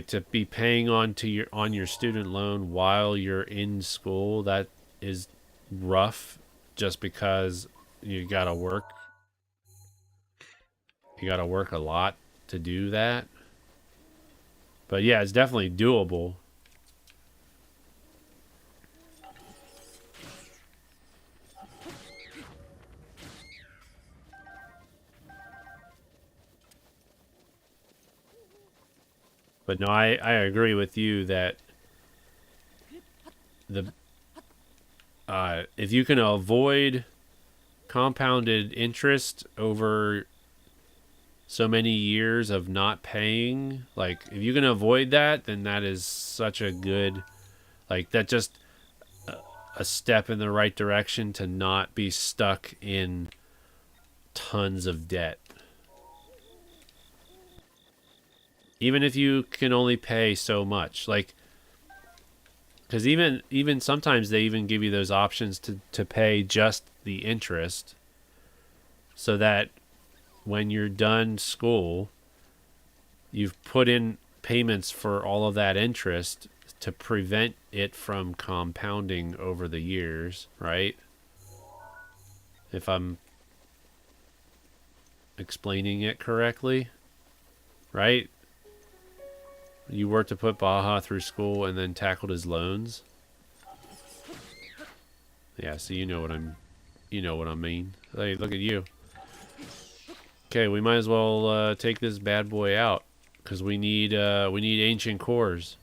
[SPEAKER 1] to be paying on your student loan while you're in school, that is rough just because you got to work. You got to work a lot to do that. But yeah, it's definitely doable. But no, I agree with you that the if you can avoid compounded interest over so many years of not paying, like if you can avoid that, then that is such a good, like that just a step in the right direction to not be stuck in tons of debt. Even if you can only pay so much, like because even sometimes they even give you those options to pay just the interest so that when you're done school you've put in payments for all of that interest to prevent it from compounding over the years, right? If I'm explaining it correctly, right? You were to put Baja through school and then tackled his loans. Yeah, so you know what I mean. Hey, look at you. Okay, we might as well take this bad boy out because we need ancient cores.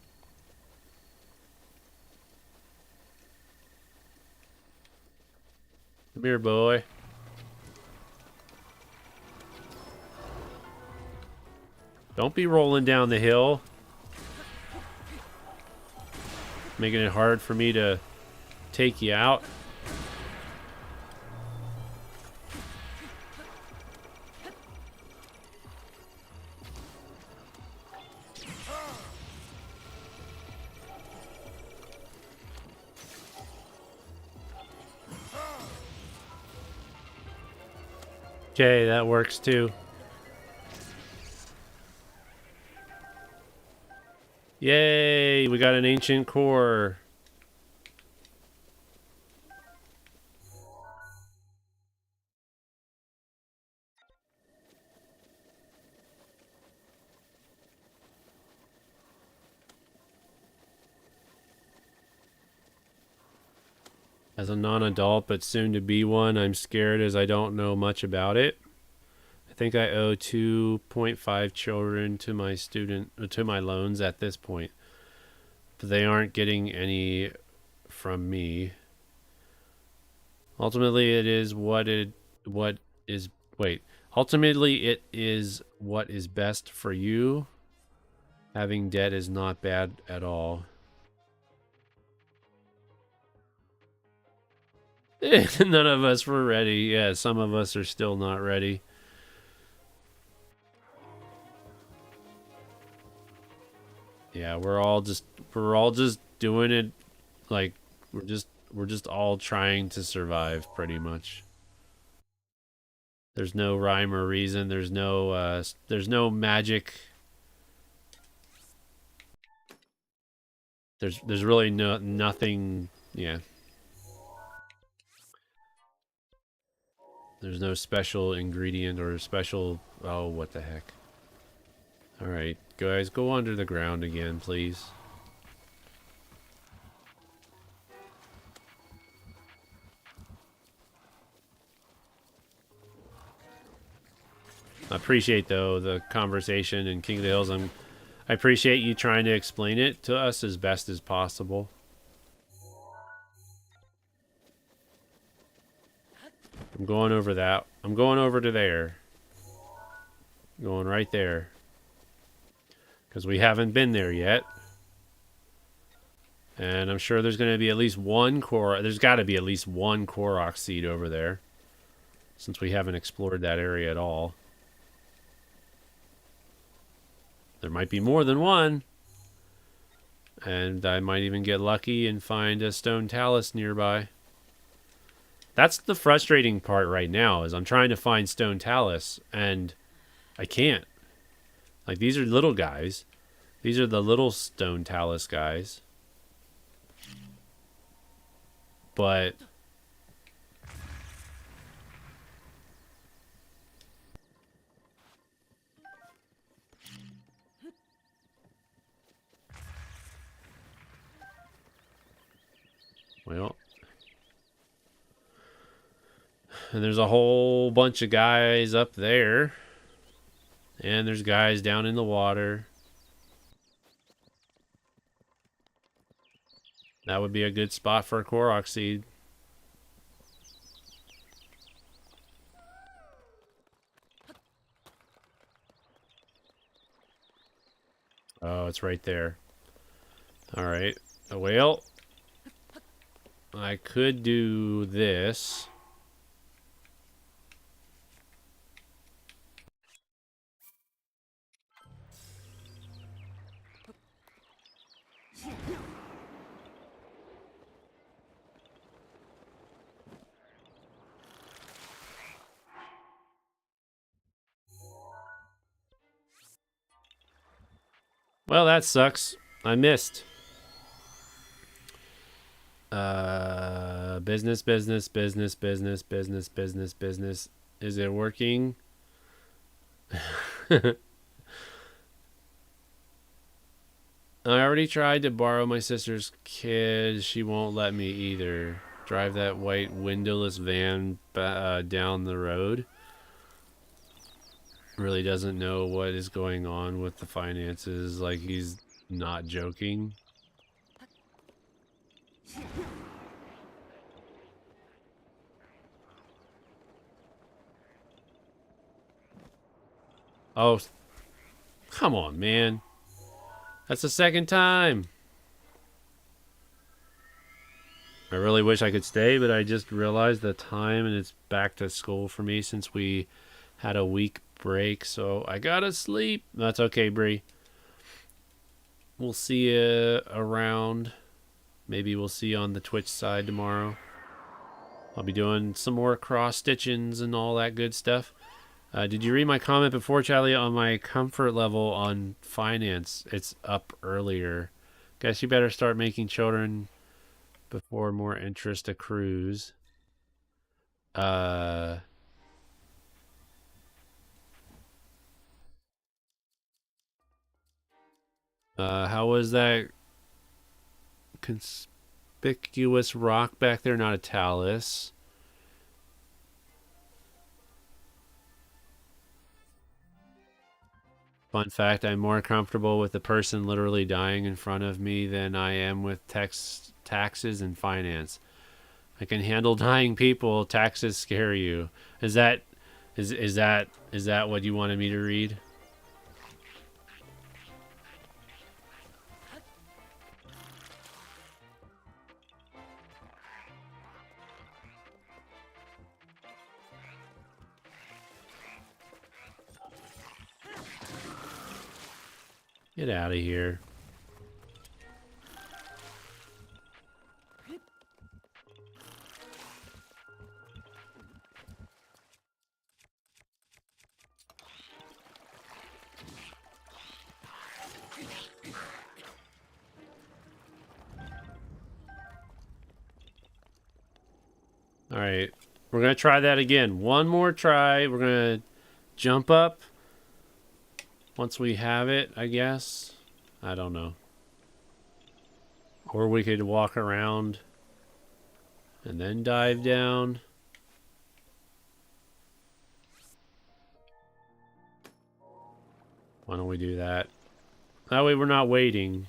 [SPEAKER 1] Come here, boy. Don't be rolling down the hill. Making it hard for me to take you out. Okay, that works too. Yay, we got an ancient core. As a non-adult but soon to be one, I'm scared as I don't know much about it. I think I owe 2.5 children to my loans at this point. But they aren't getting any from me. Ultimately it is what is wait. Ultimately it is what is best for you. Having debt is not bad at all. None of us were ready. Yeah, some of us are still not ready. Yeah, we're all just doing it like we're just all trying to survive pretty much. There's no rhyme or reason. There's no magic. There's really nothing, yeah. There's no special ingredient or special, oh, what the heck. All right, guys, go under the ground again, please. I appreciate, though, the conversation in King of the Hills. I appreciate you trying to explain it to us as best as possible. I'm going over that. I'm going over to there. Going right there. Because we haven't been there yet. And I'm sure there's going to be at least one Korok. There's got to be at least one Korok seed over there. Since we haven't explored that area at all. There might be more than one. And I might even get lucky and find a stone talus nearby. That's the frustrating part right now, is I'm trying to find stone talus, and I can't. Like, these are little guys. These are the little stone talus guys. But... well... and there's a whole bunch of guys up there. And there's guys down in the water. That would be a good spot for a Korok seed. Oh, it's right there. Alright. Well, I could do this. Well, that sucks. I missed. Business, business, business, business, business, business, business. Is it working? I already tried to borrow my sister's kid. She won't let me either. Drive that white windowless van down the road. Really doesn't know what is going on with the finances. Like, he's not joking. Oh, come on, man. That's the second time. I really wish I could stay, but I just realized the time and it's back to school for me since we had a week break, so I gotta sleep. That's okay, Bree. We'll see you around. Maybe we'll see you on the Twitch side tomorrow. I'll be doing some more cross stitchings and all that good stuff. Did you read my comment before, Charlie, on my comfort level on finance? It's up earlier. Guess you better start making children before more interest accrues. How was that conspicuous rock back there? Not a talus. Fun fact, I'm more comfortable with the person literally dying in front of me than I am with taxes and finance. I can handle dying people. Taxes scare you. Is that what you wanted me to read? Get out of here. All right. We're going to try that again. One more try. We're going to jump up once we have it, I guess. I don't know. Or we could walk around and then dive down. Why don't we do that? That way we're not waiting.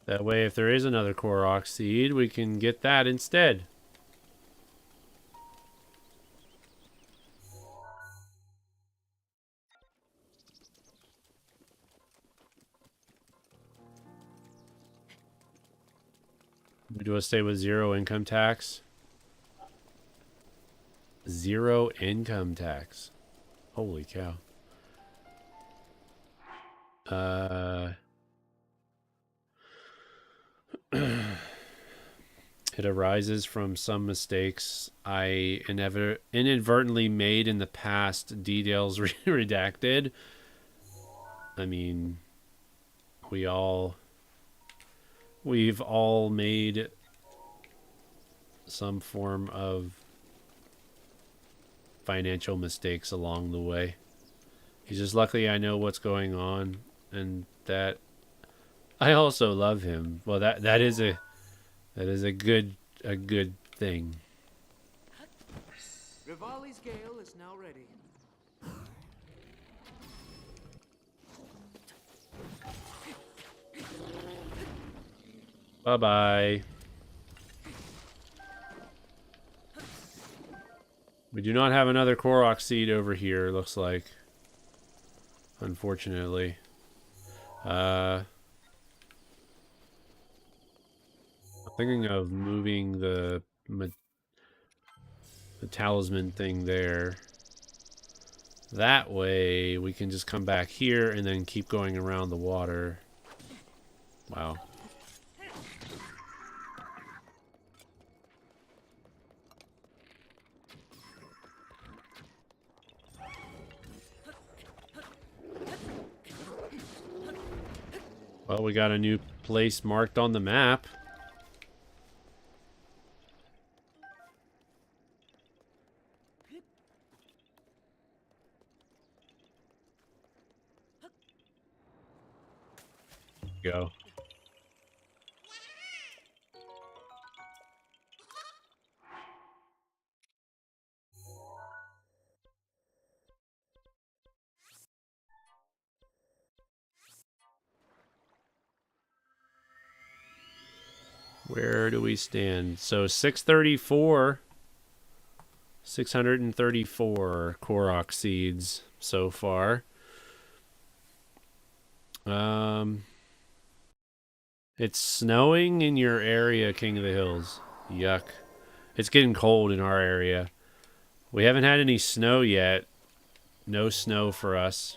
[SPEAKER 1] That way, if there is another Korok seed, we can get that instead. Do I stay with 0 income tax? 0 income tax. Holy cow. It arises from some mistakes I inadvertently made in the past, details redacted. I mean, we've all made some form of financial mistakes along the way. He's just lucky I know what's going on, and that I also love him. Well, that is a good thing.
[SPEAKER 2] Rivali's gale is now ready.
[SPEAKER 1] Bye bye. We do not have another Korok seed over here, looks like. Unfortunately. I'm thinking of moving the talisman thing there. That way we can just come back here and then keep going around the water. Wow. Well, we got a new place marked on the map. Go. Where do we stand? So 634. 634 Korok seeds so far. It's snowing in your area, King of the Hills. Yuck. It's getting cold in our area. We haven't had any snow yet. No snow for us.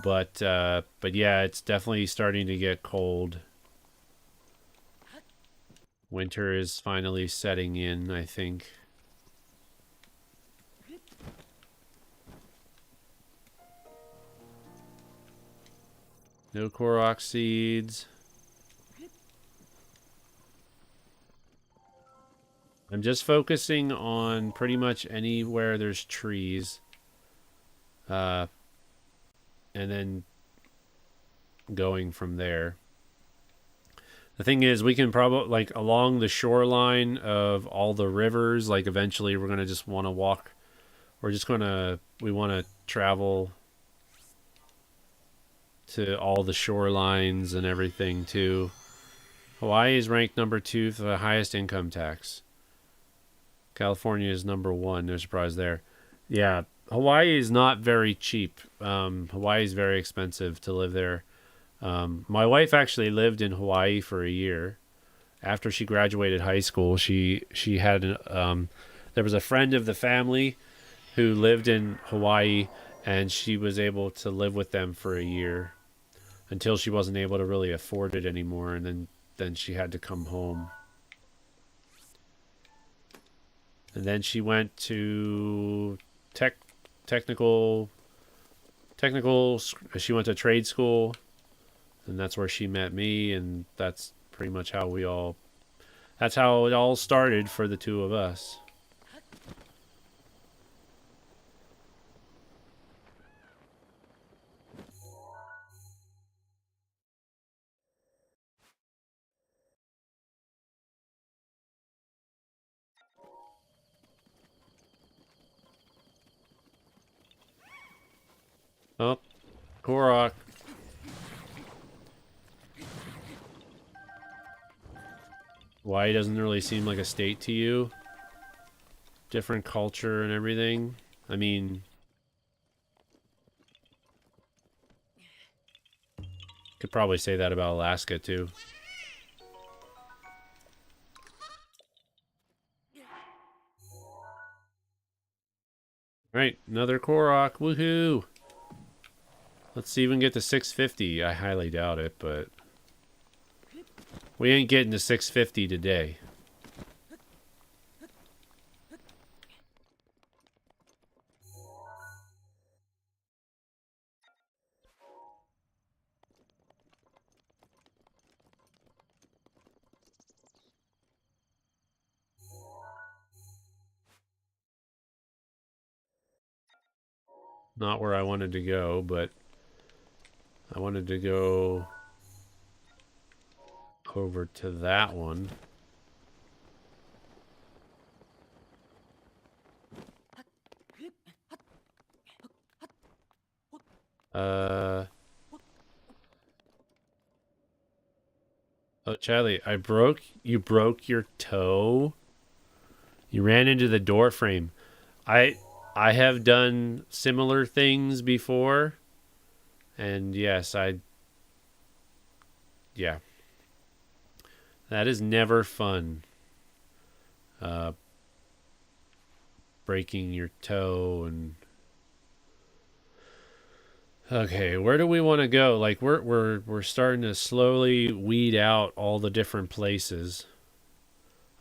[SPEAKER 1] But yeah, it's definitely starting to get cold. Winter is finally setting in, I think. No Korok seeds. I'm just focusing on pretty much anywhere there's trees. And then going from there. The thing is, we can probably, like, along the shoreline of all the rivers, like, eventually we're going to just want to walk. We want to travel to all the shorelines and everything, too. Hawaii is ranked number 2 for the highest income tax. California is number 1. No surprise there. Yeah, Hawaii is not very cheap. Hawaii is very expensive to live there. My wife actually lived in Hawaii for a year. After she graduated high school, she had there was a friend of the family who lived in Hawaii, and she was able to live with them for a year until she wasn't able to really afford it anymore, and then she had to come home. And then she went to technical. She went to trade school, and that's where she met me, and that's pretty much how that's how it all started for the two of us. Oh, Korok. Why doesn't really seem like a state to you? Different culture and everything. I mean, could probably say that about Alaska too. Right, another Korok. Woohoo! Let's see if we can get to 650. I highly doubt it, but we ain't getting to 650 today. Not where I wanted to go, but I wanted to go over to that one. Oh, Charlie, you broke your toe? You ran into the door frame. I I have done similar things before, and yes, yeah. That is never fun. Uh Breaking your toe and okay, where do we want to go? Like we're starting to slowly weed out all the different places.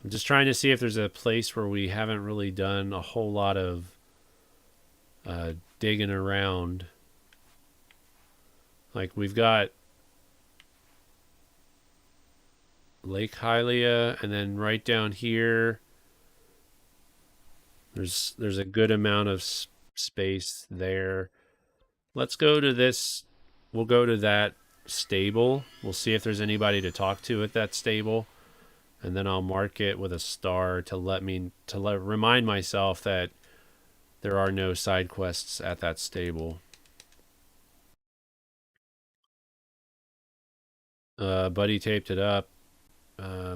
[SPEAKER 1] I'm just trying to see if there's a place where we haven't really done a whole lot of digging around. Like we've got Lake Hylia, and then right down here, there's a good amount of space there. Let's go to this. We'll go to that stable. We'll see if there's anybody to talk to at that stable, and then I'll mark it with a star to remind myself that there are no side quests at that stable. Buddy taped it up.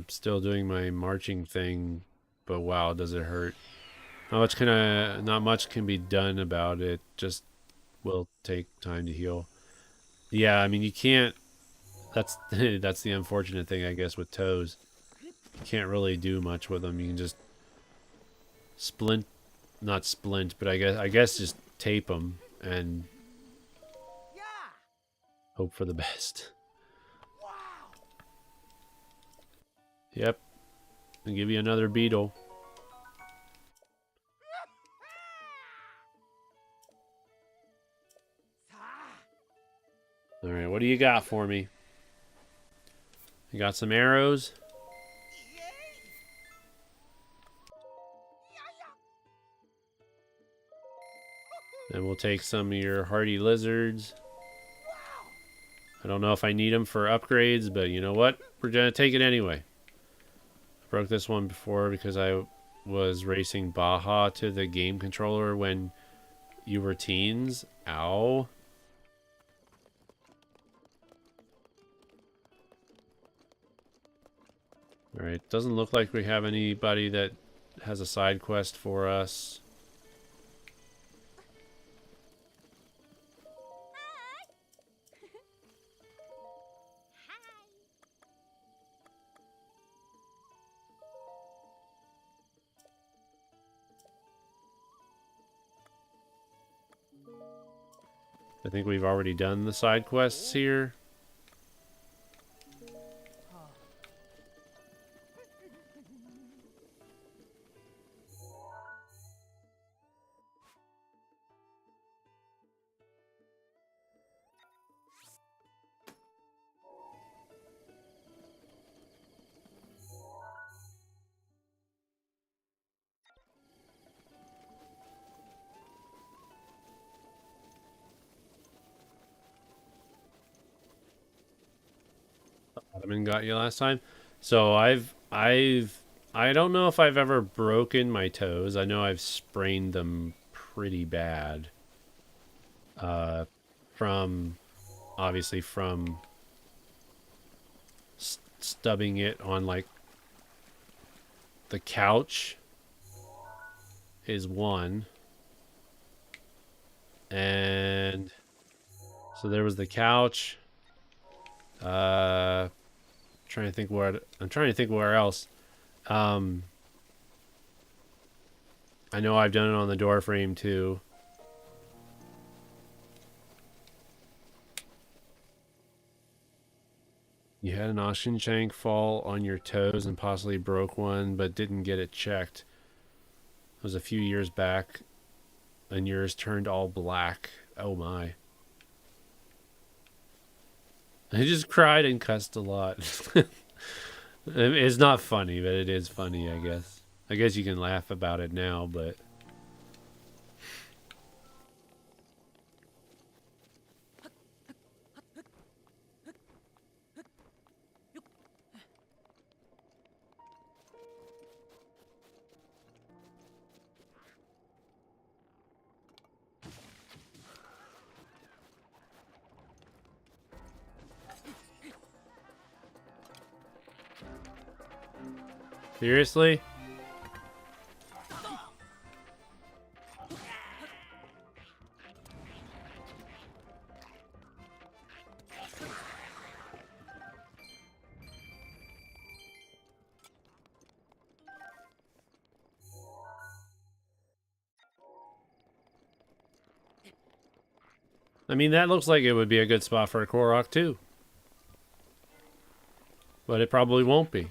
[SPEAKER 1] Still doing my marching thing, but wow, does it hurt. Not much can be done about it. Just will take time to heal. Yeah, I mean you can't. That's that's the unfortunate thing, I guess, with toes. You can't really do much with them. You can just splint, not splint, but I guess just tape them and hope for the best. Yep, I'll give you another beetle. All right, what do you got for me? You got some arrows? And we'll take some of your hardy lizards. I don't know if I need them for upgrades, but you know what? We're going to take it anyway. I broke this one before because I was racing Baja to the game controller when you were teens. Ow. Alright, doesn't look like we have anybody that has a side quest for us. I think we've already done the side quests here. Ottoman got you last time. So I don't know if I've ever broken my toes. I know I've sprained them pretty bad. from, obviously from stubbing it on like the couch is one. And so there was the couch. Trying to think where else. I know I've done it on the door frame too. You had an auction shank fall on your toes and possibly broke one, but didn't get it checked. It was a few years back, and yours turned all black. Oh my. I just cried and cussed a lot. It's not funny, but it is funny, I guess. I guess you can laugh about it now, but... Seriously? I mean, that looks like it would be a good spot for a Korok too. But it probably won't be.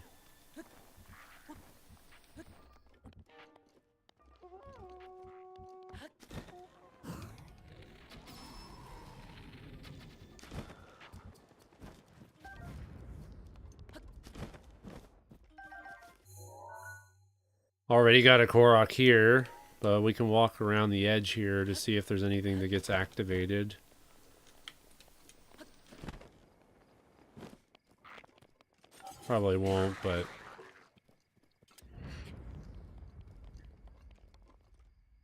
[SPEAKER 1] Already got a Korok here, but we can walk around the edge here to see if there's anything that gets activated. Probably won't, but...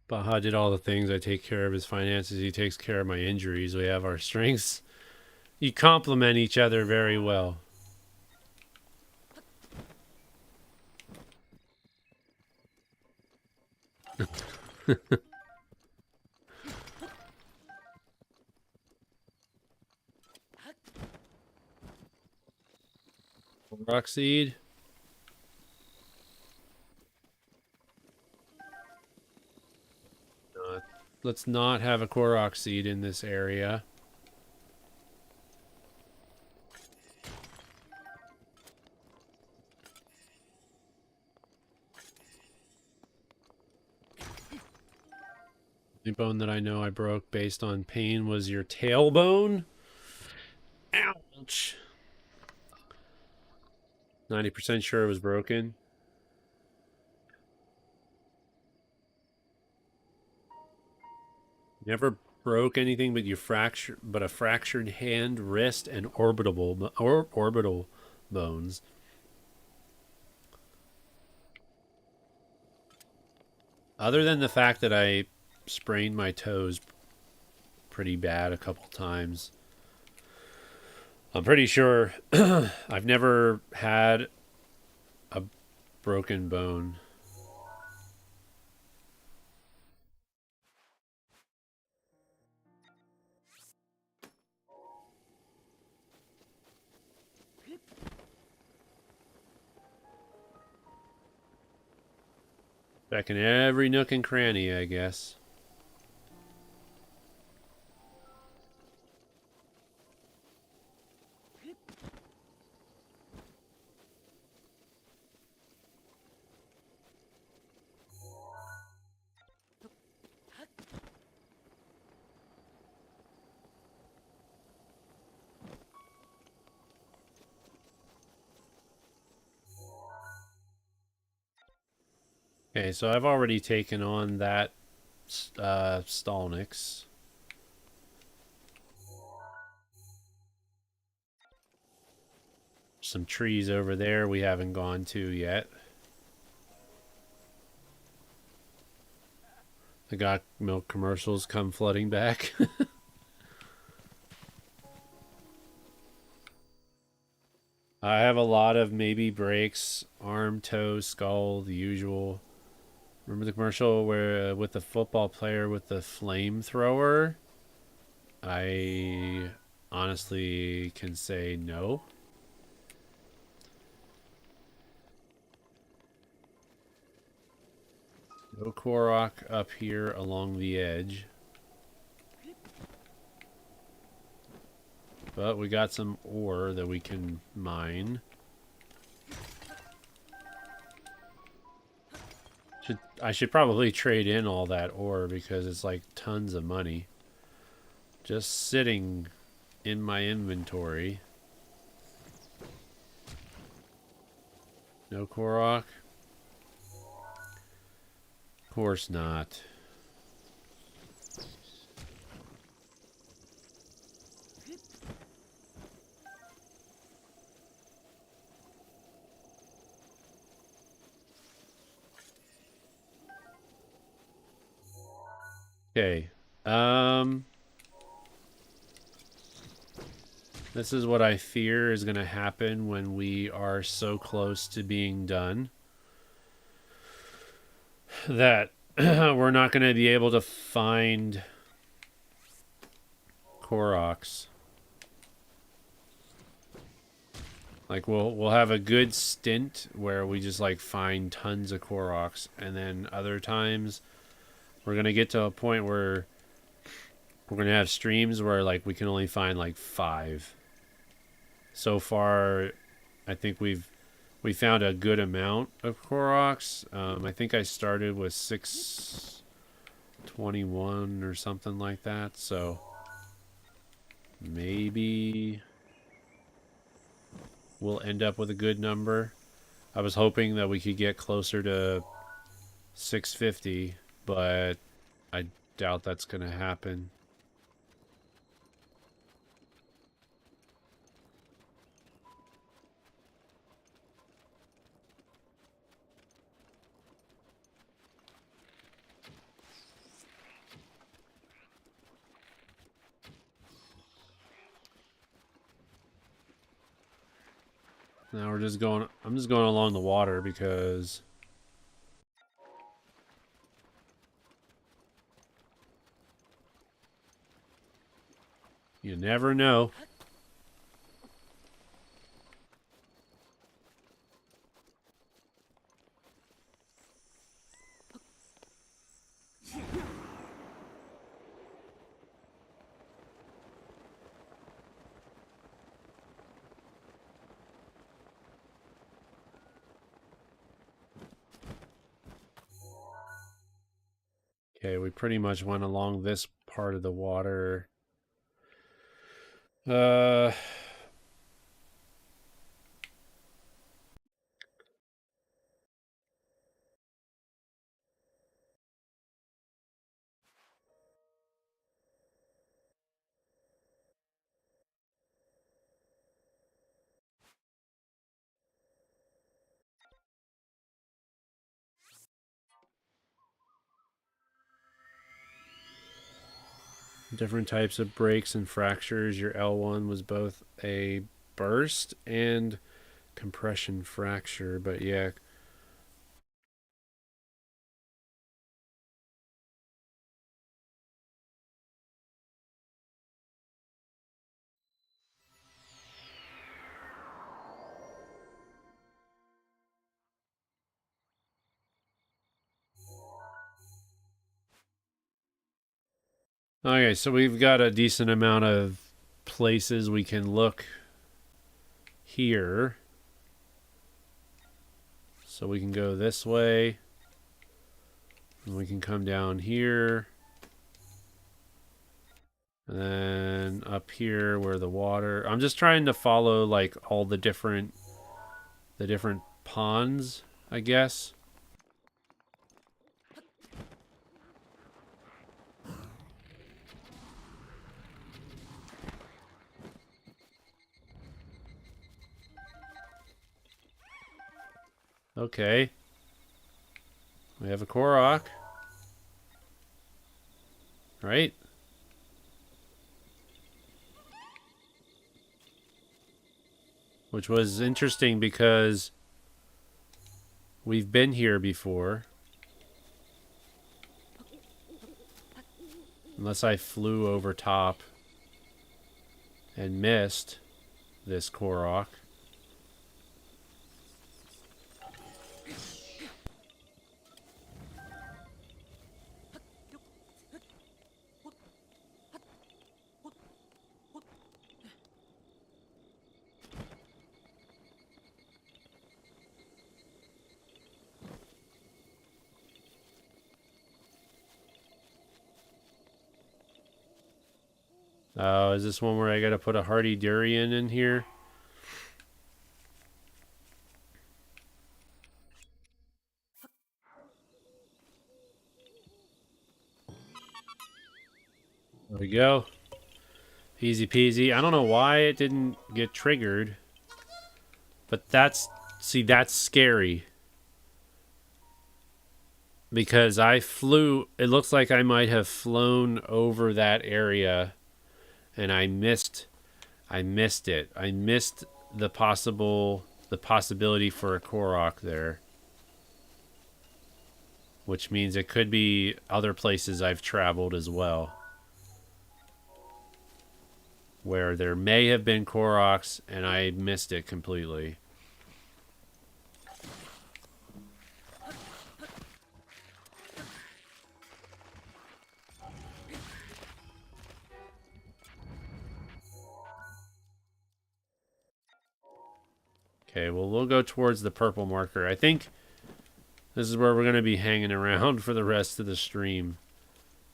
[SPEAKER 1] Baha did all the things. I take care of his finances. He takes care of my injuries. We have our strengths. You complement each other very well. Rock seed. Let's not have a Korok seed in this area. The bone that I know I broke based on pain was your tailbone. Ouch. 90% sure it was broken. Never broke anything but a fractured hand, wrist, and orbital bones. Other than the fact that I sprained my toes pretty bad a couple times, I'm pretty sure I've never had a broken bone. Back in every nook and cranny, I guess. Okay, so I've already taken on that Stalnix. Some trees over there we haven't gone to yet. The got milk commercials come flooding back. I have a lot of maybe breaks, arm, toe, skull, the usual. Remember the commercial where with the football player with the flamethrower? I honestly can say no. No Korok up here along the edge. But we got some ore that we can mine. I should probably trade in all that ore because it's like tons of money. Just sitting in my inventory. No Korok? Of course not. Okay. This is what I fear is going to happen when we are so close to being done. That we're not going to be able to find Koroks. Like we'll have a good stint where we just like find tons of Koroks, and then other times we're gonna get to a point where we're gonna have streams where like we can only find like 5. So far, I think we found a good amount of Koroks. I think I started with 621 or something like that. So maybe we'll end up with a good number. I was hoping that we could get closer to 650, but I doubt that's going to happen. Now we're just going, I'm just going along the water because you never know. Okay, we pretty much went along this part of the water. Uh, different types of breaks and fractures. Your L1 was both a burst and compression fracture, but yeah. Okay, so we've got a decent amount of places we can look here. So we can go this way. And we can come down here. And then up here where the water... I'm just trying to follow like all the different ponds, I guess. Okay. We have a Korok. Right? which was interesting because we've been here before. Unless I flew over top and missed this Korok. Oh, is this one where I gotta put a hardy durian in here? There we go. Easy peasy. I don't know why it didn't get triggered. But that's scary. Because I flew, it looks like I might have flown over that area and I missed it. I missed the possibility for a Korok there. Which means it could be other places I've traveled as well. Where there may have been Koroks and I missed it completely. Okay, well, we'll go towards the purple marker. I think this is where we're going to be hanging around for the rest of the stream.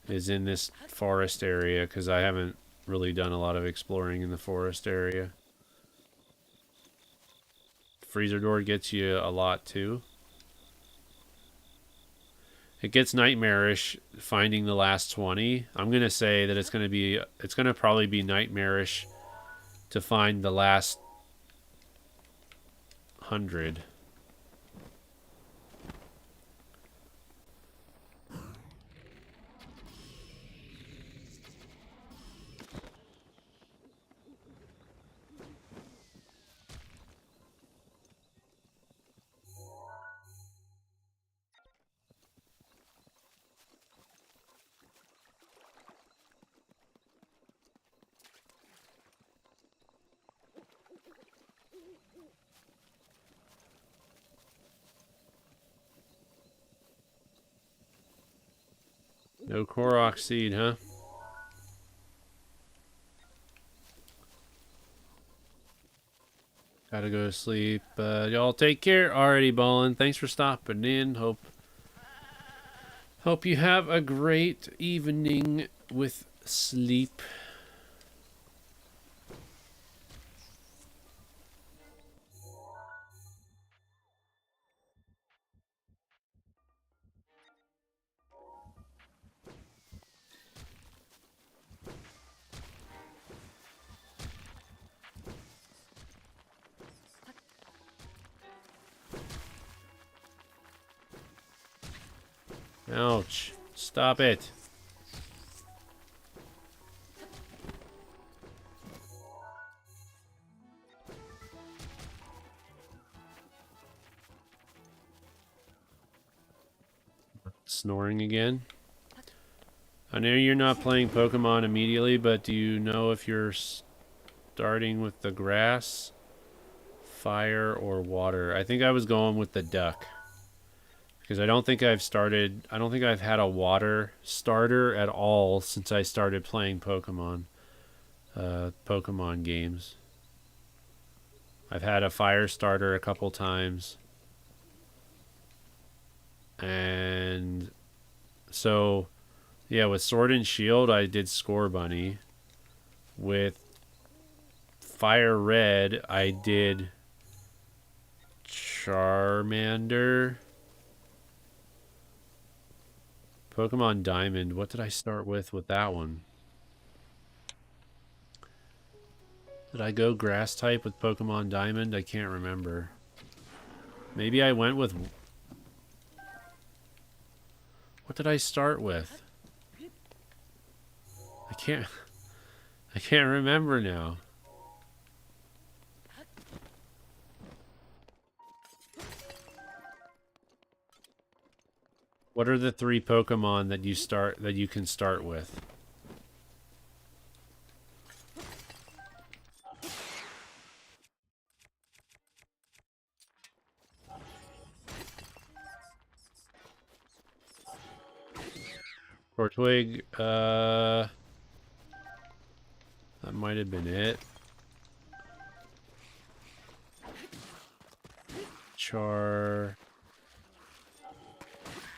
[SPEAKER 1] Is in this forest area, because I haven't really done a lot of exploring in the forest area. Freezer door gets you a lot, too. It gets nightmarish finding the last 20. I'm going to say that it's going to probably be nightmarish to find the last 100. No Korok seed, huh? Gotta go to sleep. Y'all take care. Alrighty, ballin'. Thanks for stopping in. Hope you have a great evening with sleep. Ouch. Stop it. Snoring again. I know you're not playing Pokemon immediately, but do you know if you're starting with the grass, fire, or water? I think I was going with the duck. Because I don't think I've had a water starter at all since I started playing Pokemon games. I've had a fire starter a couple times. And so, yeah, with Sword and Shield, I did Score Bunny. With Fire Red, I did Charmander. Pokemon Diamond, what did I start with that one? Did I go grass type with Pokemon Diamond? I can't remember. Maybe I went with... What did I start with? I can't remember now. What are the 3 Pokemon that you can start with? Tortwig, that might have been it. Char.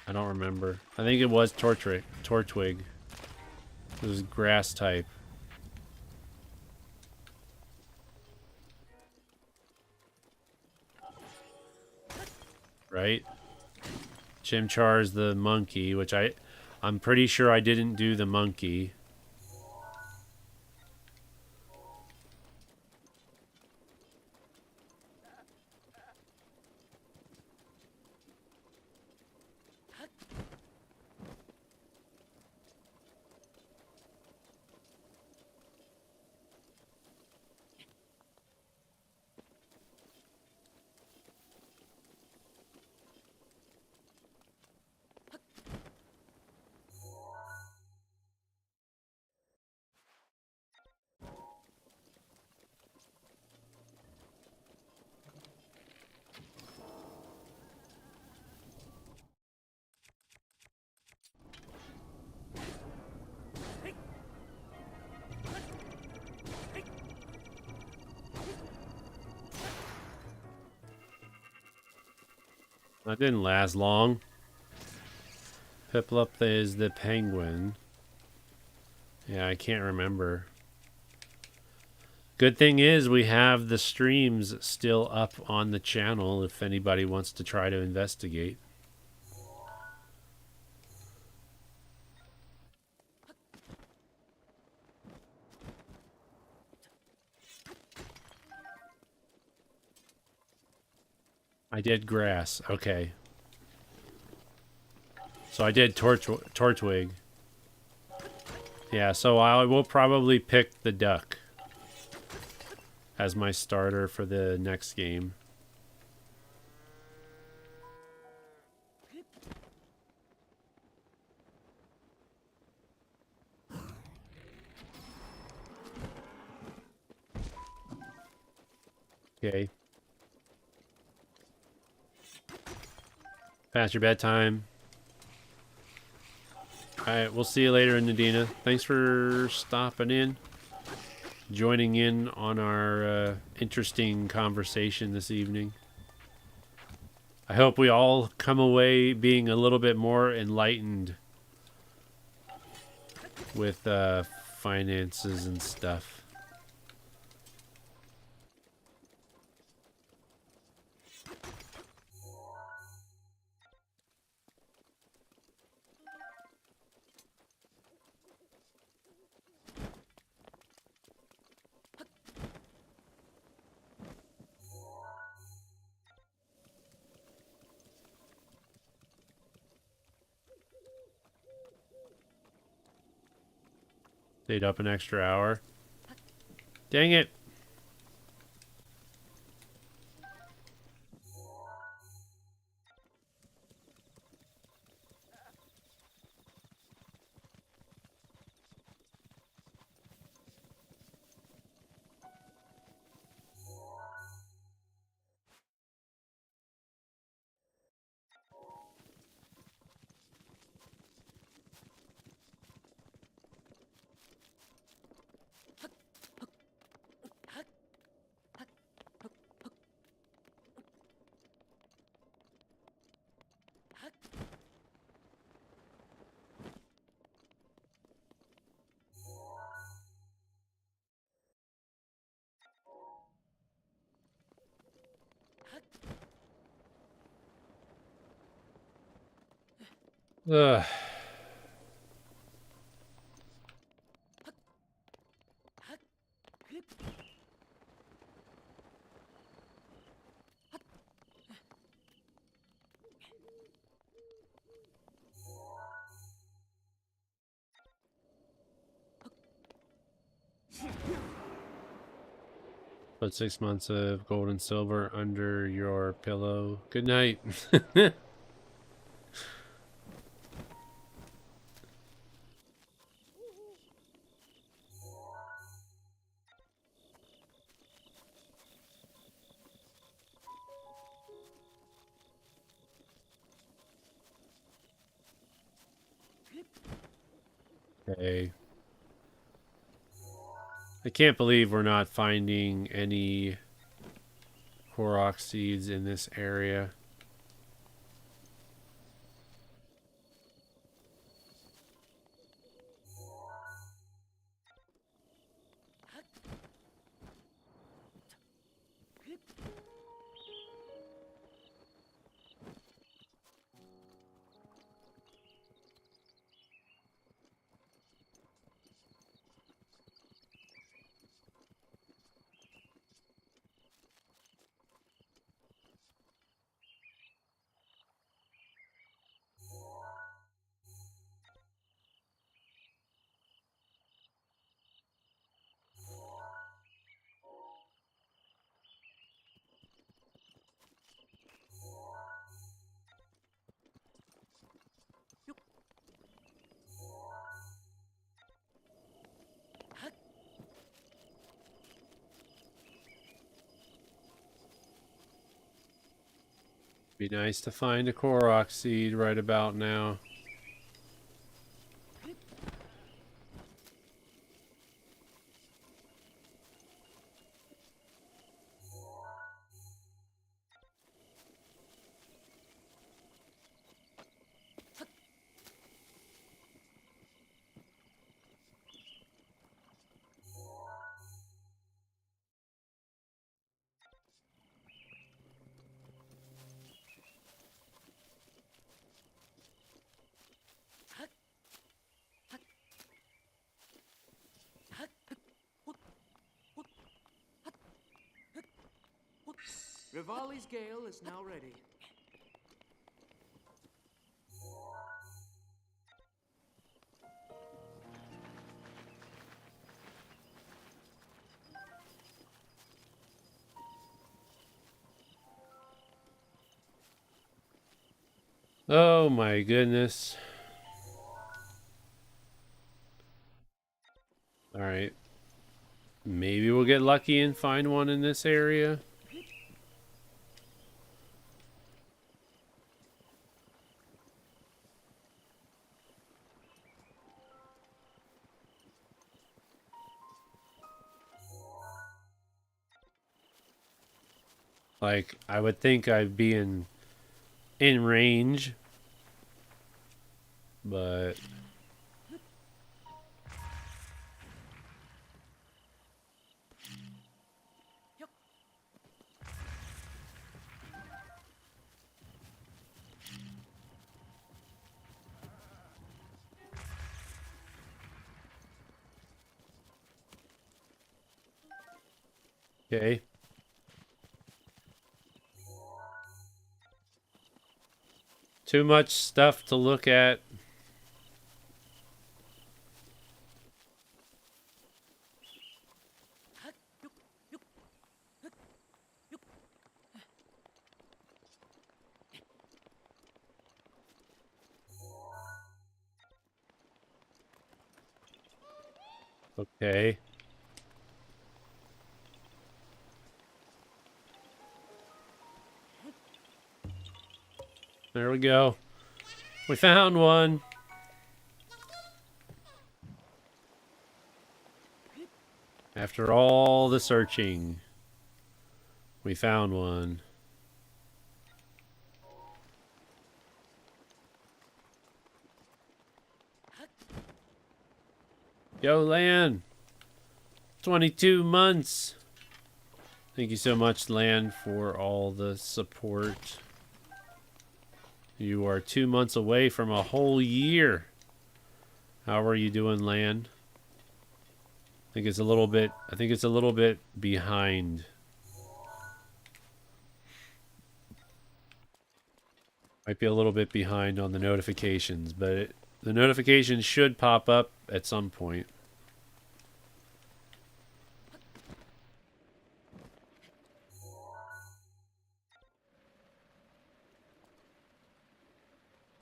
[SPEAKER 1] I don't remember. I think it was Tortwig. It was grass type. Right? Chimchar is the monkey, which I'm pretty sure I didn't do the monkey. That didn't last long. Piplup is the penguin. Yeah, I can't remember. Good thing is we have the streams still up on the channel if anybody wants to try to investigate. I did grass. Okay. So I did Tortwig. Yeah, so I will probably pick the duck as my starter for the next game. Okay. Past your bedtime. Alright, we'll see you later, Nadina. Thanks for stopping in, joining in on our interesting conversation this evening. I hope we all come away being a little bit more enlightened with finances and stuff. Stayed up an extra hour. Dang it. Ugh. Put 6 months of gold and silver under your pillow. Good night. Okay. I can't believe we're not finding any Korok seeds in this area. Be nice to find a Korok seed right about now.
[SPEAKER 2] Rivali's Gale is now ready.
[SPEAKER 1] Oh my goodness. Alright. Maybe we'll get lucky and find one in this area. Like, I would think I'd be in range. But okay. Too much stuff to look at. Okay. There we go. We found one. After all the searching, we found one. Yo, Lan. 22 months. Thank you so much, Lan, for all the support. You are 2 months away from a whole year. How are you doing, Lan? I think it's a little bit behind. Might be a little bit behind on the notifications, but the notifications should pop up at some point.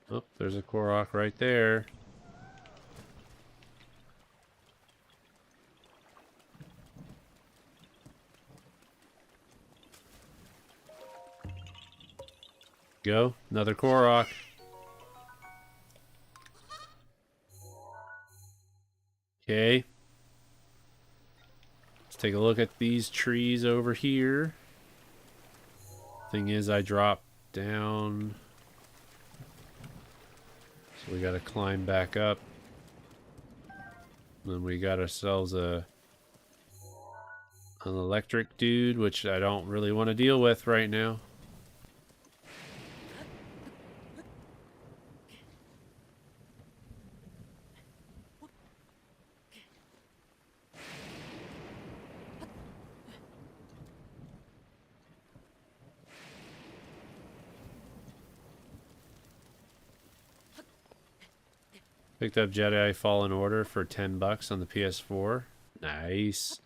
[SPEAKER 1] Oh, there's a Korok right there. Go, another Korok. Okay. Let's take a look at these trees over here. Thing is, I dropped down. So we gotta climb back up. Then we got ourselves an electric dude, which I don't really want to deal with right now. Picked up Jedi Fallen Order for $10 on the PS4. Nice.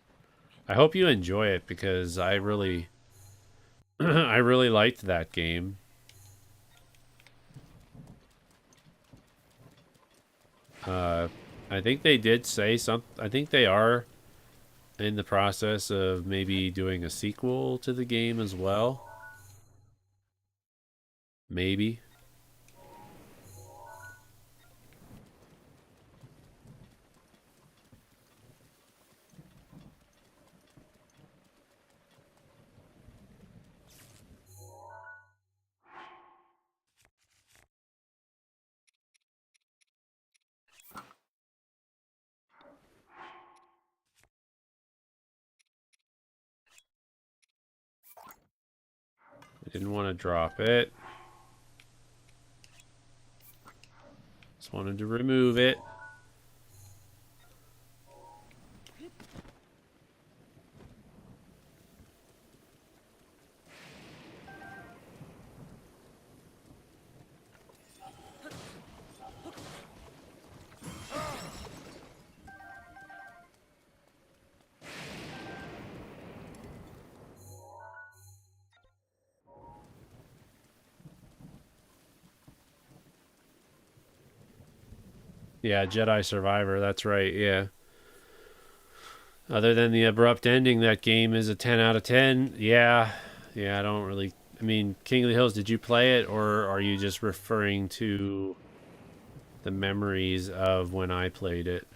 [SPEAKER 1] I hope you enjoy it because I really I really liked that game. I think they did say I think they are in the process of maybe doing a sequel to the game as well. Maybe. I didn't want to drop it. Just wanted to remove it. Yeah, Jedi Survivor, that's right, yeah. Other than the abrupt ending, that game is a 10 out of 10. Yeah. Yeah, I don't really. I mean, King of the Hills, did you play it or are you just referring to the memories of when I played it?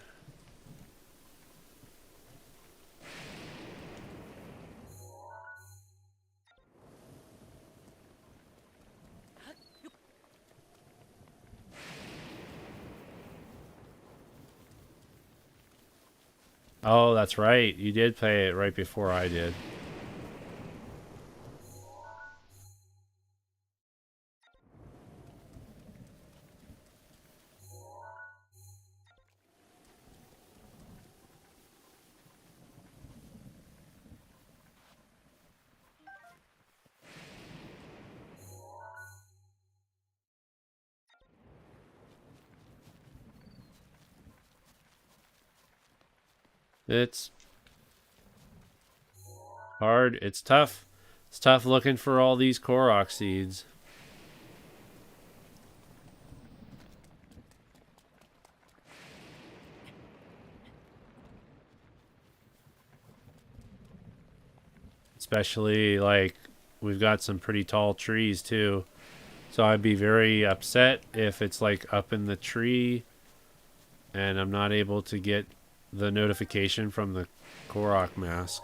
[SPEAKER 1] Oh, that's right. You did play it right before I did. It's hard. It's tough. It's tough looking for all these Korok seeds. Especially, like, we've got some pretty tall trees, too. So I'd be very upset if it's, like, up in the tree and I'm not able to get the notification from the Korok mask.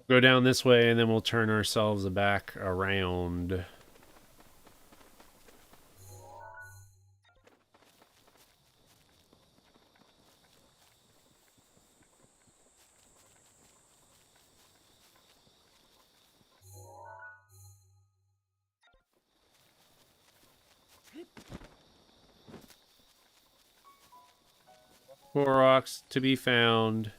[SPEAKER 1] Go down this way and then we'll turn ourselves back around. Koroks to be found.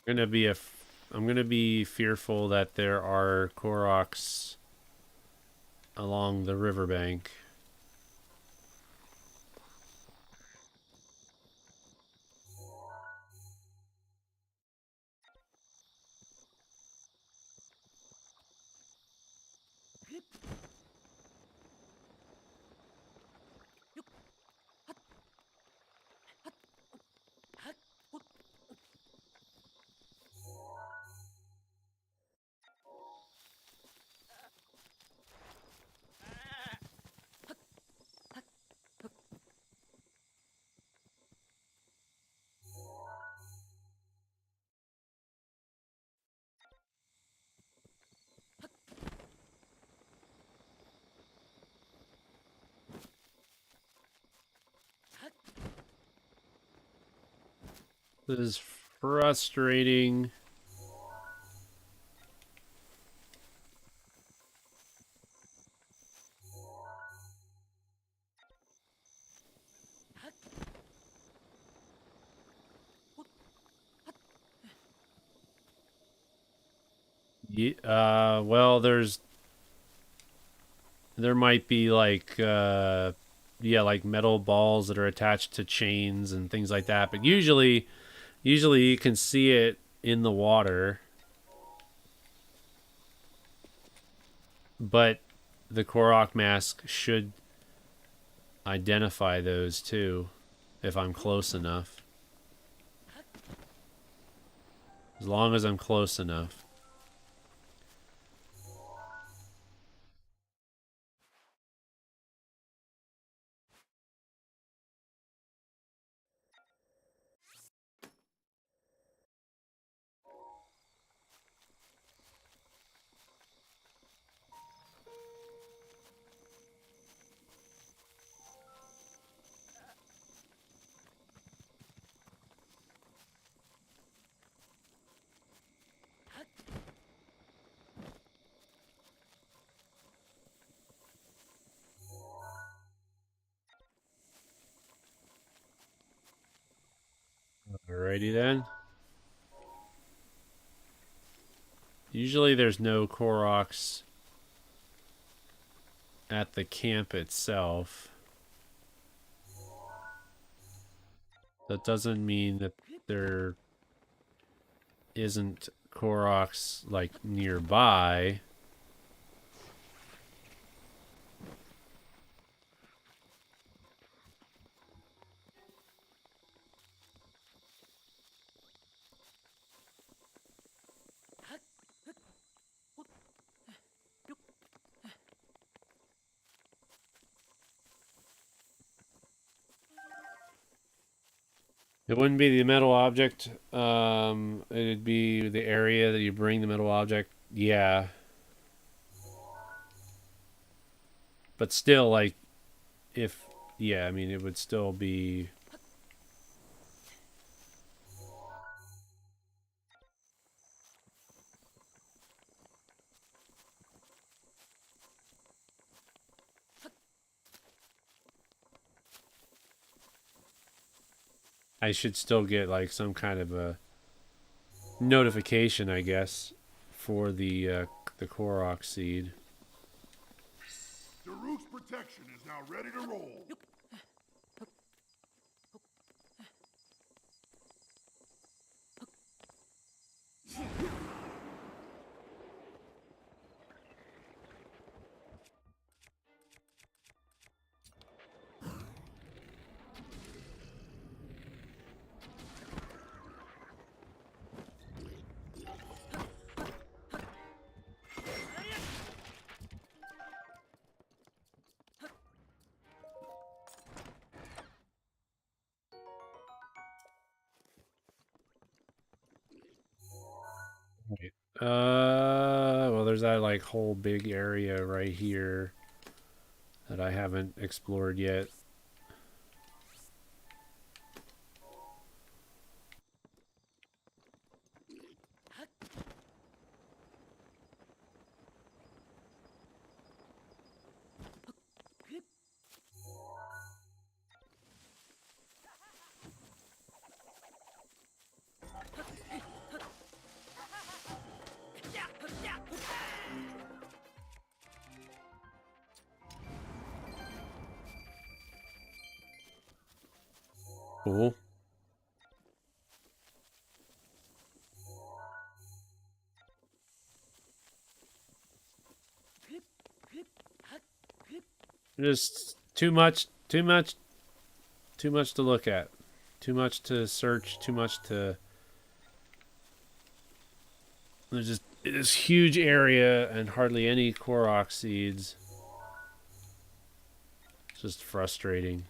[SPEAKER 1] I'm gonna be fearful that there are Koroks along the riverbank. This is frustrating. Well, there might be like yeah, like metal balls that are attached to chains and things like that, but usually you can see it in the water. But the Korok mask should identify those too if I'm close enough. As long as I'm close enough. Alrighty then. Usually there's no Koroks at the camp itself. That doesn't mean that there isn't Koroks like nearby. It wouldn't be the metal object. It'd be the area that you bring the metal object. Yeah. But still, like, if... Yeah, I mean, it would still be... I should still get, like, some kind of a notification, I guess, for the Korok seed.
[SPEAKER 4] Daruk's protection is now ready to roll.
[SPEAKER 1] Well, there's that like whole big area right here that I haven't explored yet. Cool. Just too much, too much to look at. Too much to search, too much to... There's just this huge area and hardly any Korok seeds. It's just frustrating.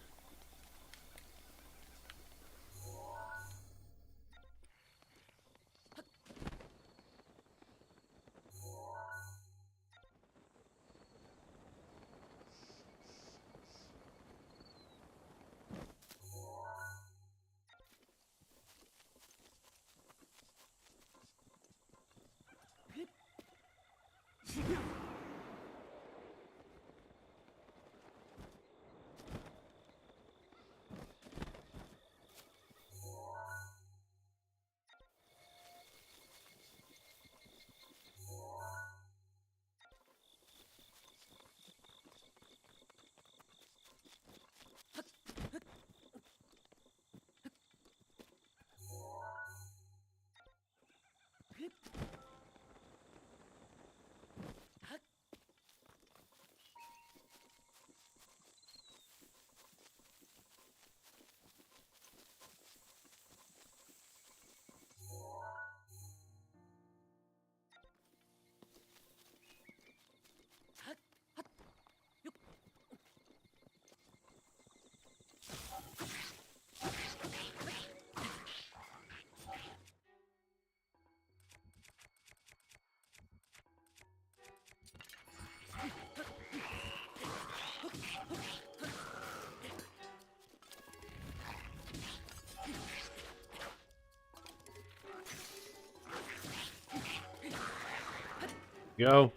[SPEAKER 1] Go.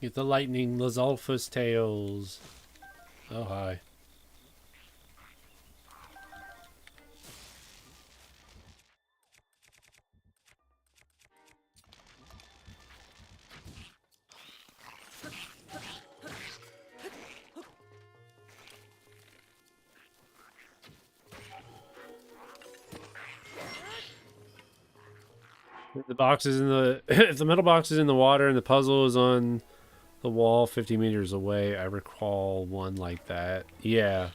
[SPEAKER 1] Get the lightning Lizalfus tails. Oh, hi. The box is in the... If the metal box is in the water and the puzzle is on the wall 50 meters away, I recall one like that. Yeah,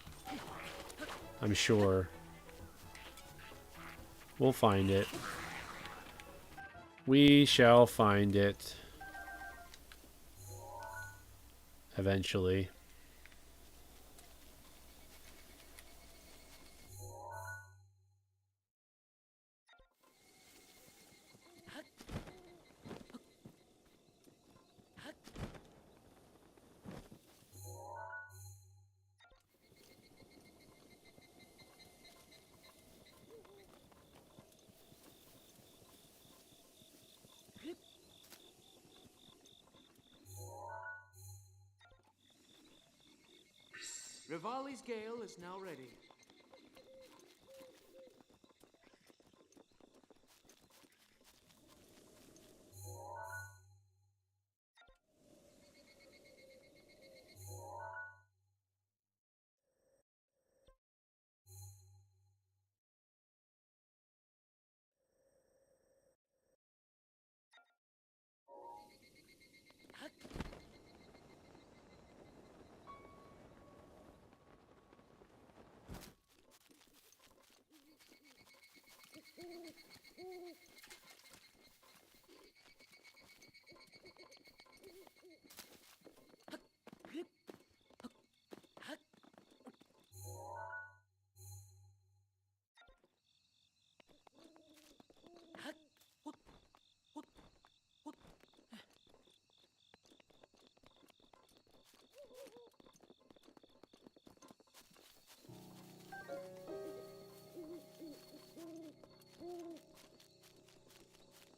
[SPEAKER 1] I'm sure. We'll find it. We shall find it. Eventually.
[SPEAKER 2] Rivali's gale is now ready.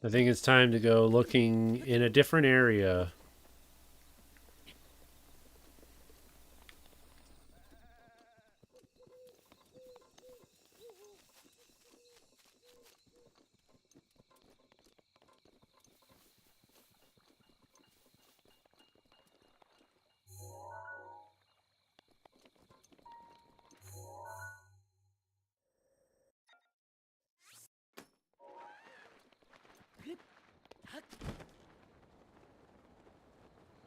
[SPEAKER 1] I think it's time to go looking in a different area.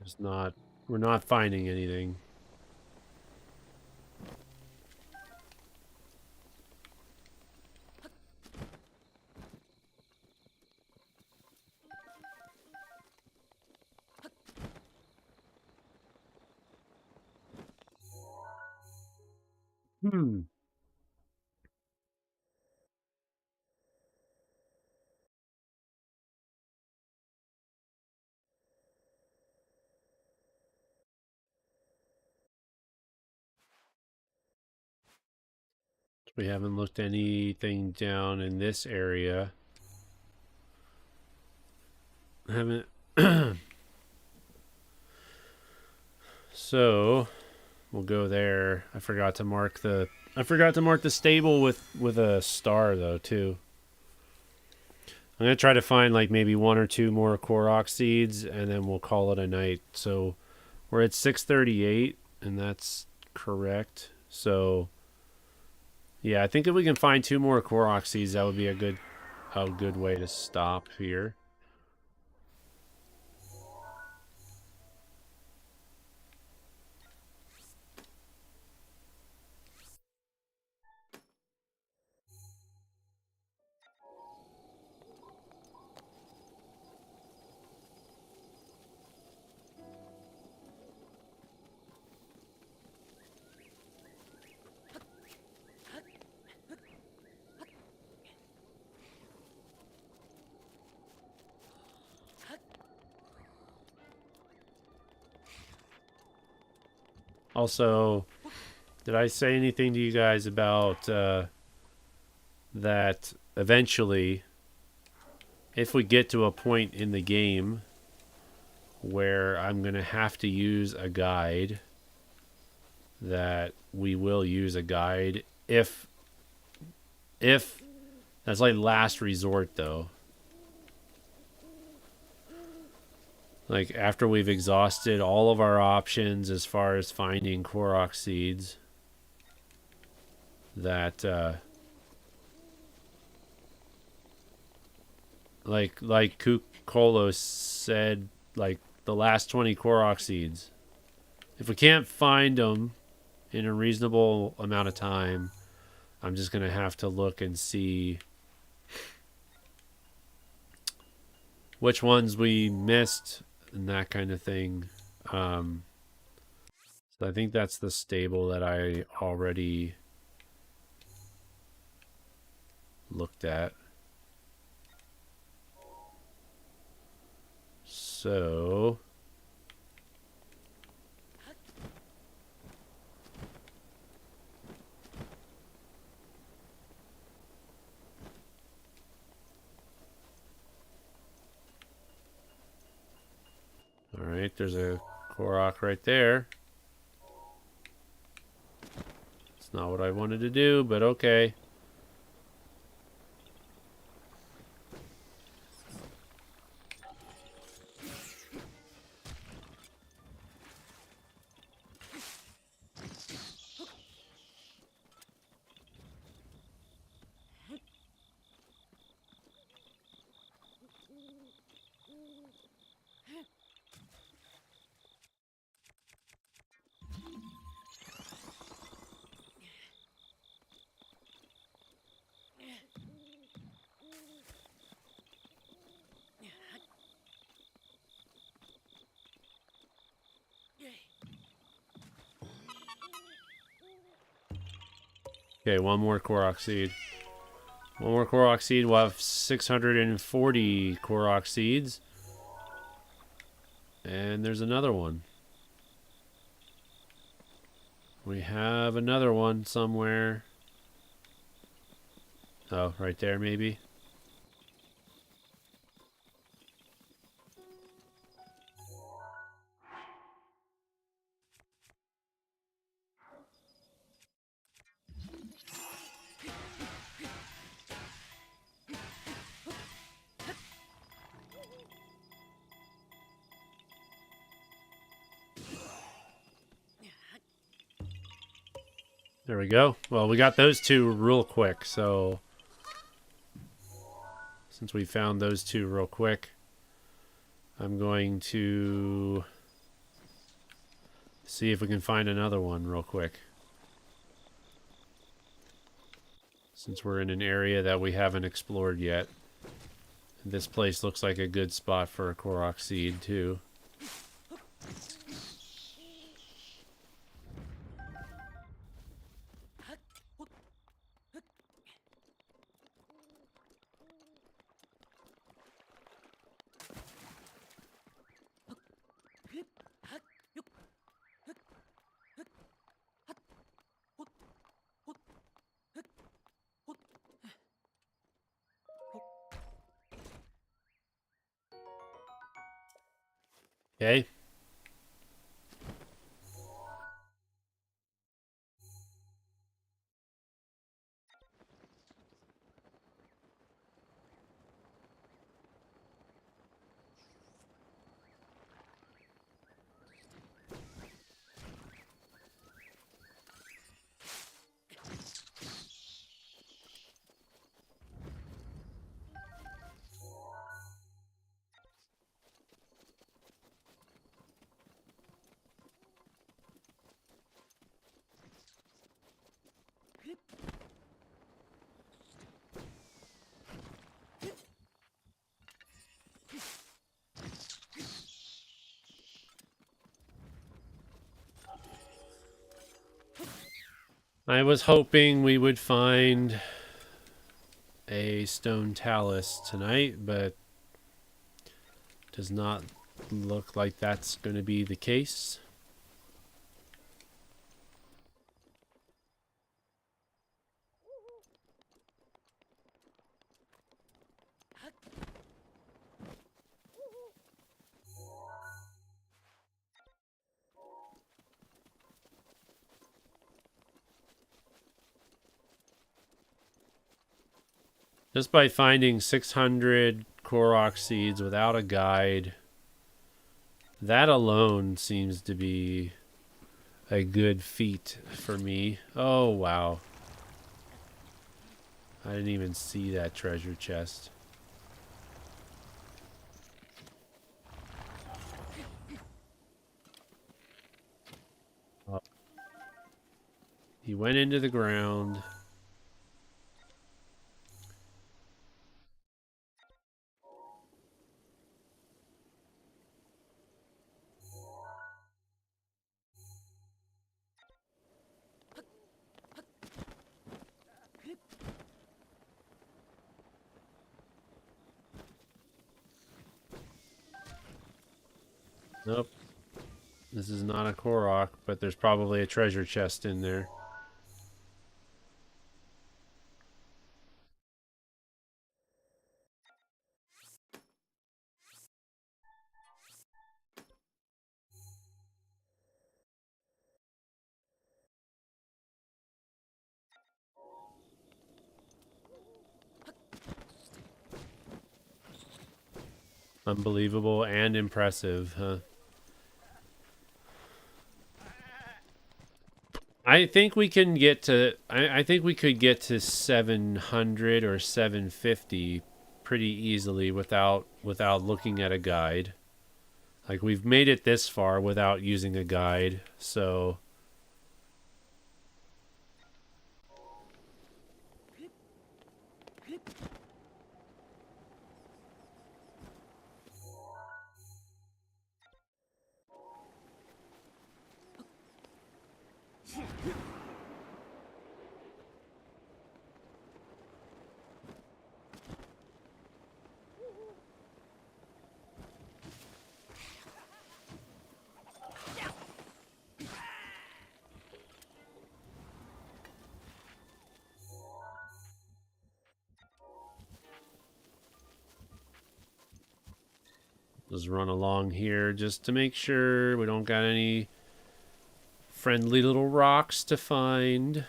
[SPEAKER 1] It's not, we're not finding anything. Hmm. We haven't looked anything down in this area. Haven't. So we'll go there. I forgot to mark the stable with a star though too. I'm gonna try to find like maybe one or two more Korok seeds, and then we'll call it a night. So we're at 638, and that's correct. So yeah, I think if we can find two more Korok seeds, that would be a good way to stop here. Also, did I say anything to you guys about that eventually, if we get to a point in the game where I'm going to have to use a guide, that we will use a guide if that's like last resort though. Like after we've exhausted all of our options as far as finding Korok seeds, that like Kukolo said, like the last 20 Korok seeds. If we can't find them in a reasonable amount of time, I'm just gonna have to look and see which ones we missed and that kind of thing. So I think that's the stable that I already looked at. So all right, there's a Korok right there. It's not what I wanted to do, but okay. Okay, one more Korok seed. One more Korok seed. We'll have 640 Korok seeds. And there's another one. We have another one somewhere. Oh, right there maybe. There we go. Well, we got those two real quick, so since we found those two real quick, I'm going to see if we can find another one real quick. Since we're in an area that we haven't explored yet. This place looks like a good spot for a Korok seed, too. Okay. I was hoping we would find a stone talus tonight, but does not look like that's going to be the case. Just by finding 600 Korok seeds without a guide, that alone seems to be a good feat for me. Oh, wow. I didn't even see that treasure chest. Oh. He went into the ground. Nope. This is not a Korok, but there's probably a treasure chest in there. Unbelievable and impressive, huh? I think we can get to. I think we could get to 700 or 750 pretty easily without looking at a guide. Like we've made it this far without using a guide, so just run along here just to make sure we don't got any friendly little rocks to find.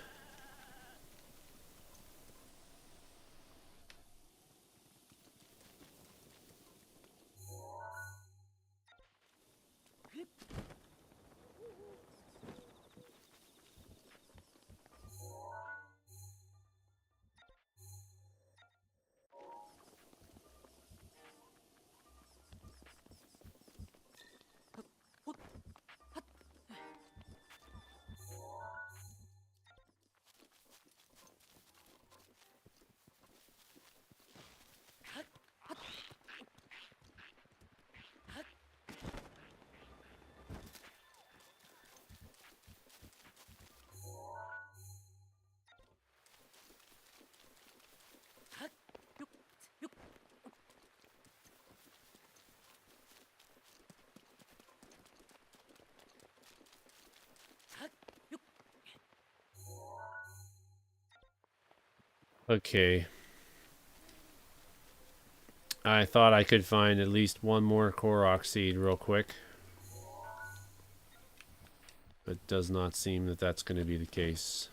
[SPEAKER 1] Okay. I thought I could find at least one more Korok seed real quick. But does not seem that that's going to be the case.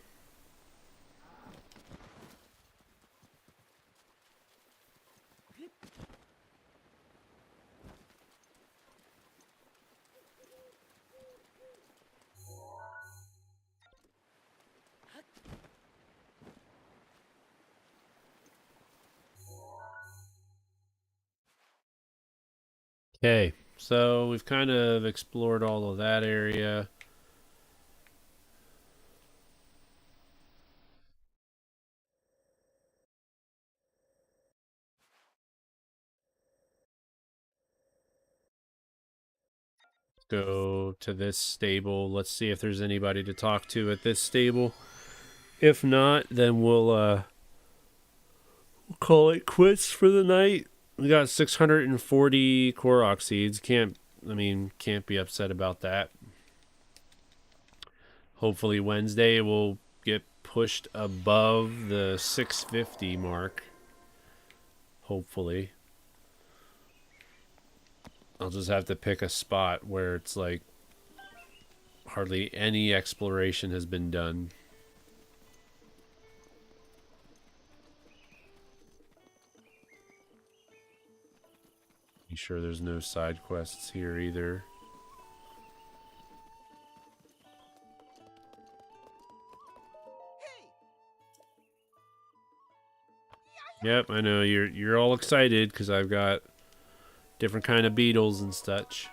[SPEAKER 1] Okay, so we've kind of explored all of that area. Go to this stable. Let's see if there's anybody to talk to at this stable. If not, then we'll call it quits for the night. We got 640 Korok seeds. Can't be upset about that. Hopefully Wednesday will get pushed above the 650 mark. Hopefully. I'll just have to pick a spot where it's like hardly any exploration has been done. Be sure there's no side quests here either. Yep, I know you're all excited because I've got different kind of beetles and such.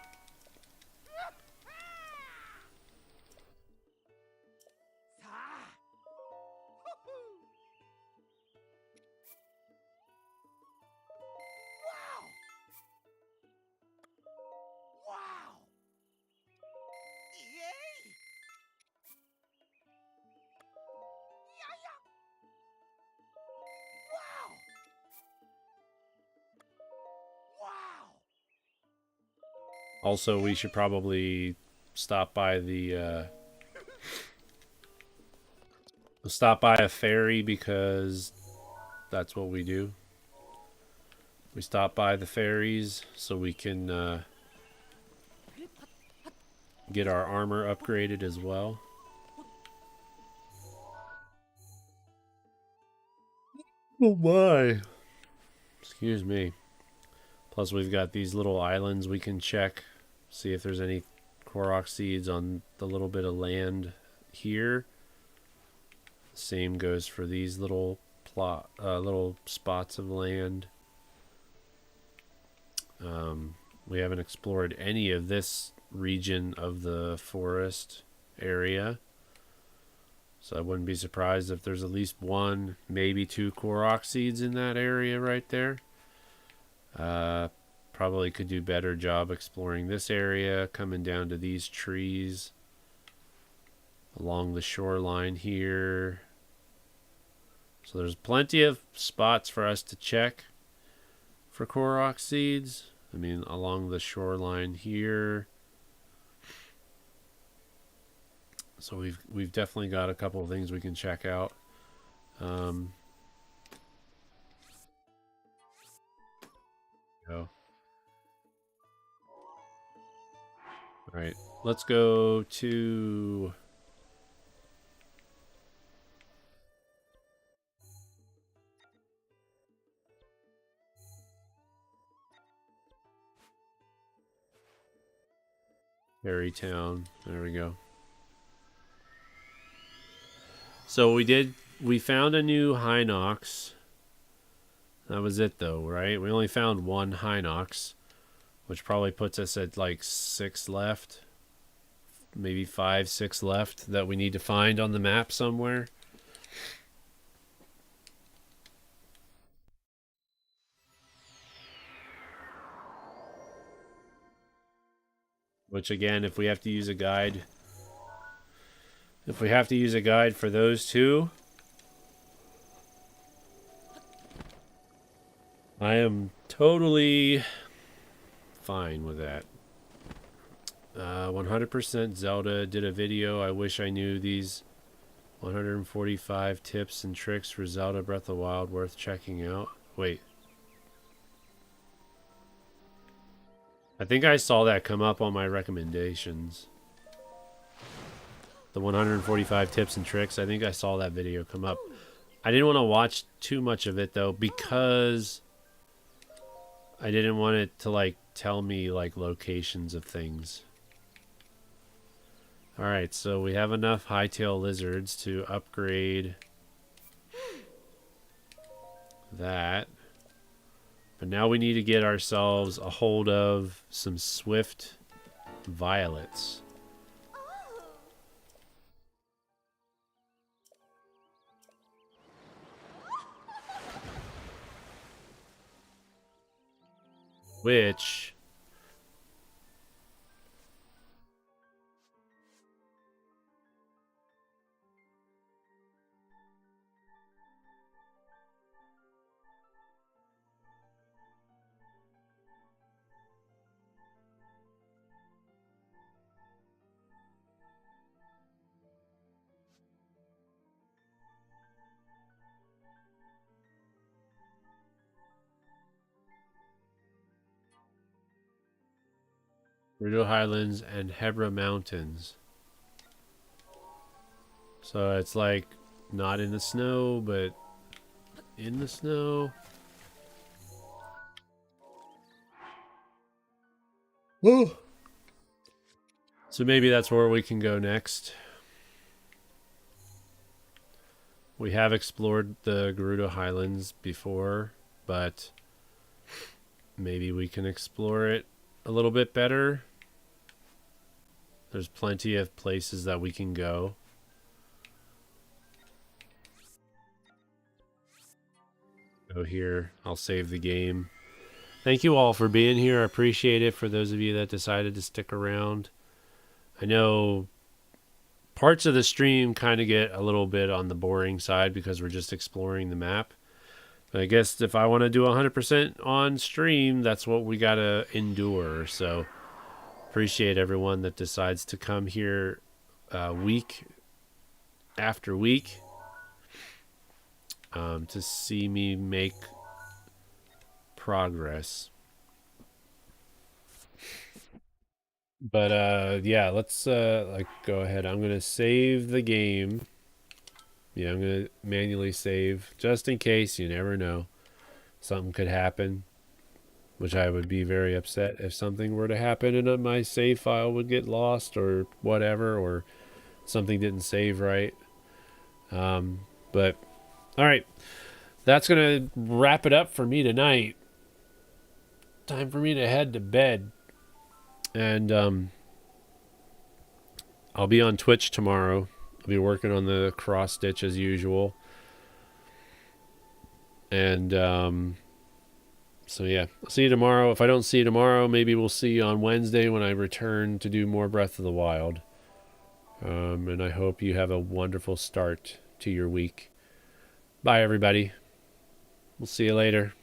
[SPEAKER 1] Also, we should probably stop by the stop by a ferry because that's what we do. We stop by the ferries so we can get our armor upgraded as well. Oh my. Excuse me. Plus we've got these little islands we can check. See if there's any Korok seeds on the little bit of land here. Same goes for these little little spots of land. We haven't explored any of this region of the forest area. So I wouldn't be surprised if there's at least one, maybe two Korok seeds in that area right there. Probably could do better job exploring this area, coming down to these trees along the shoreline here. So there's plenty of spots for us to check for Korok seeds. I mean, along the shoreline here. So we've definitely got a couple of things we can check out. Go. All right, let's go to Berrytown. There we go. So we found a new Hinox. That was it though, right? We only found one Hinox, which probably puts us at like 6 left. Maybe 5, 6 left that we need to find on the map somewhere. Which again, if we have to use a guide, for those two, I am totally fine with that. 100% Zelda did a video. I wish I knew these 145 tips and tricks for Zelda Breath of the Wild worth checking out. Wait. I think I saw that come up on my recommendations. The 145 tips and tricks. I think I saw that video come up. I didn't want to watch too much of it though because I didn't want it to like tell me like locations of things. Alright, so we have enough hightail lizards to upgrade that. But now we need to get ourselves a hold of some swift violets. Which... Rideau Highlands and Hebra Mountains. So it's like not in the snow, but in the snow. Woo! So maybe that's where we can go next. We have explored the Gerudo Highlands before, but maybe we can explore it a little bit better. There's plenty of places that we can go. Go here. I'll save the game. Thank you all for being here. I appreciate it. For those of you that decided to stick around. I know parts of the stream kind of get a little bit on the boring side because we're just exploring the map. But I guess if I want to do 100% on stream, that's what we got to endure. So appreciate everyone that decides to come here week after week to see me make progress. But yeah, let's like go ahead. I'm gonna save the game. Yeah, I'm gonna manually save just in case. You never know, something could happen, which I would be very upset if something were to happen and my save file would get lost or whatever, or something didn't save right. But all right, that's gonna wrap it up for me tonight. Time for me to head to bed. And I'll be on Twitch tomorrow. I'll be working on the cross stitch as usual. And so yeah, I'll see you tomorrow. If I don't see you tomorrow, maybe we'll see you on Wednesday when I return to do more Breath of the Wild. And I hope you have a wonderful start to your week. Bye, everybody. We'll see you later.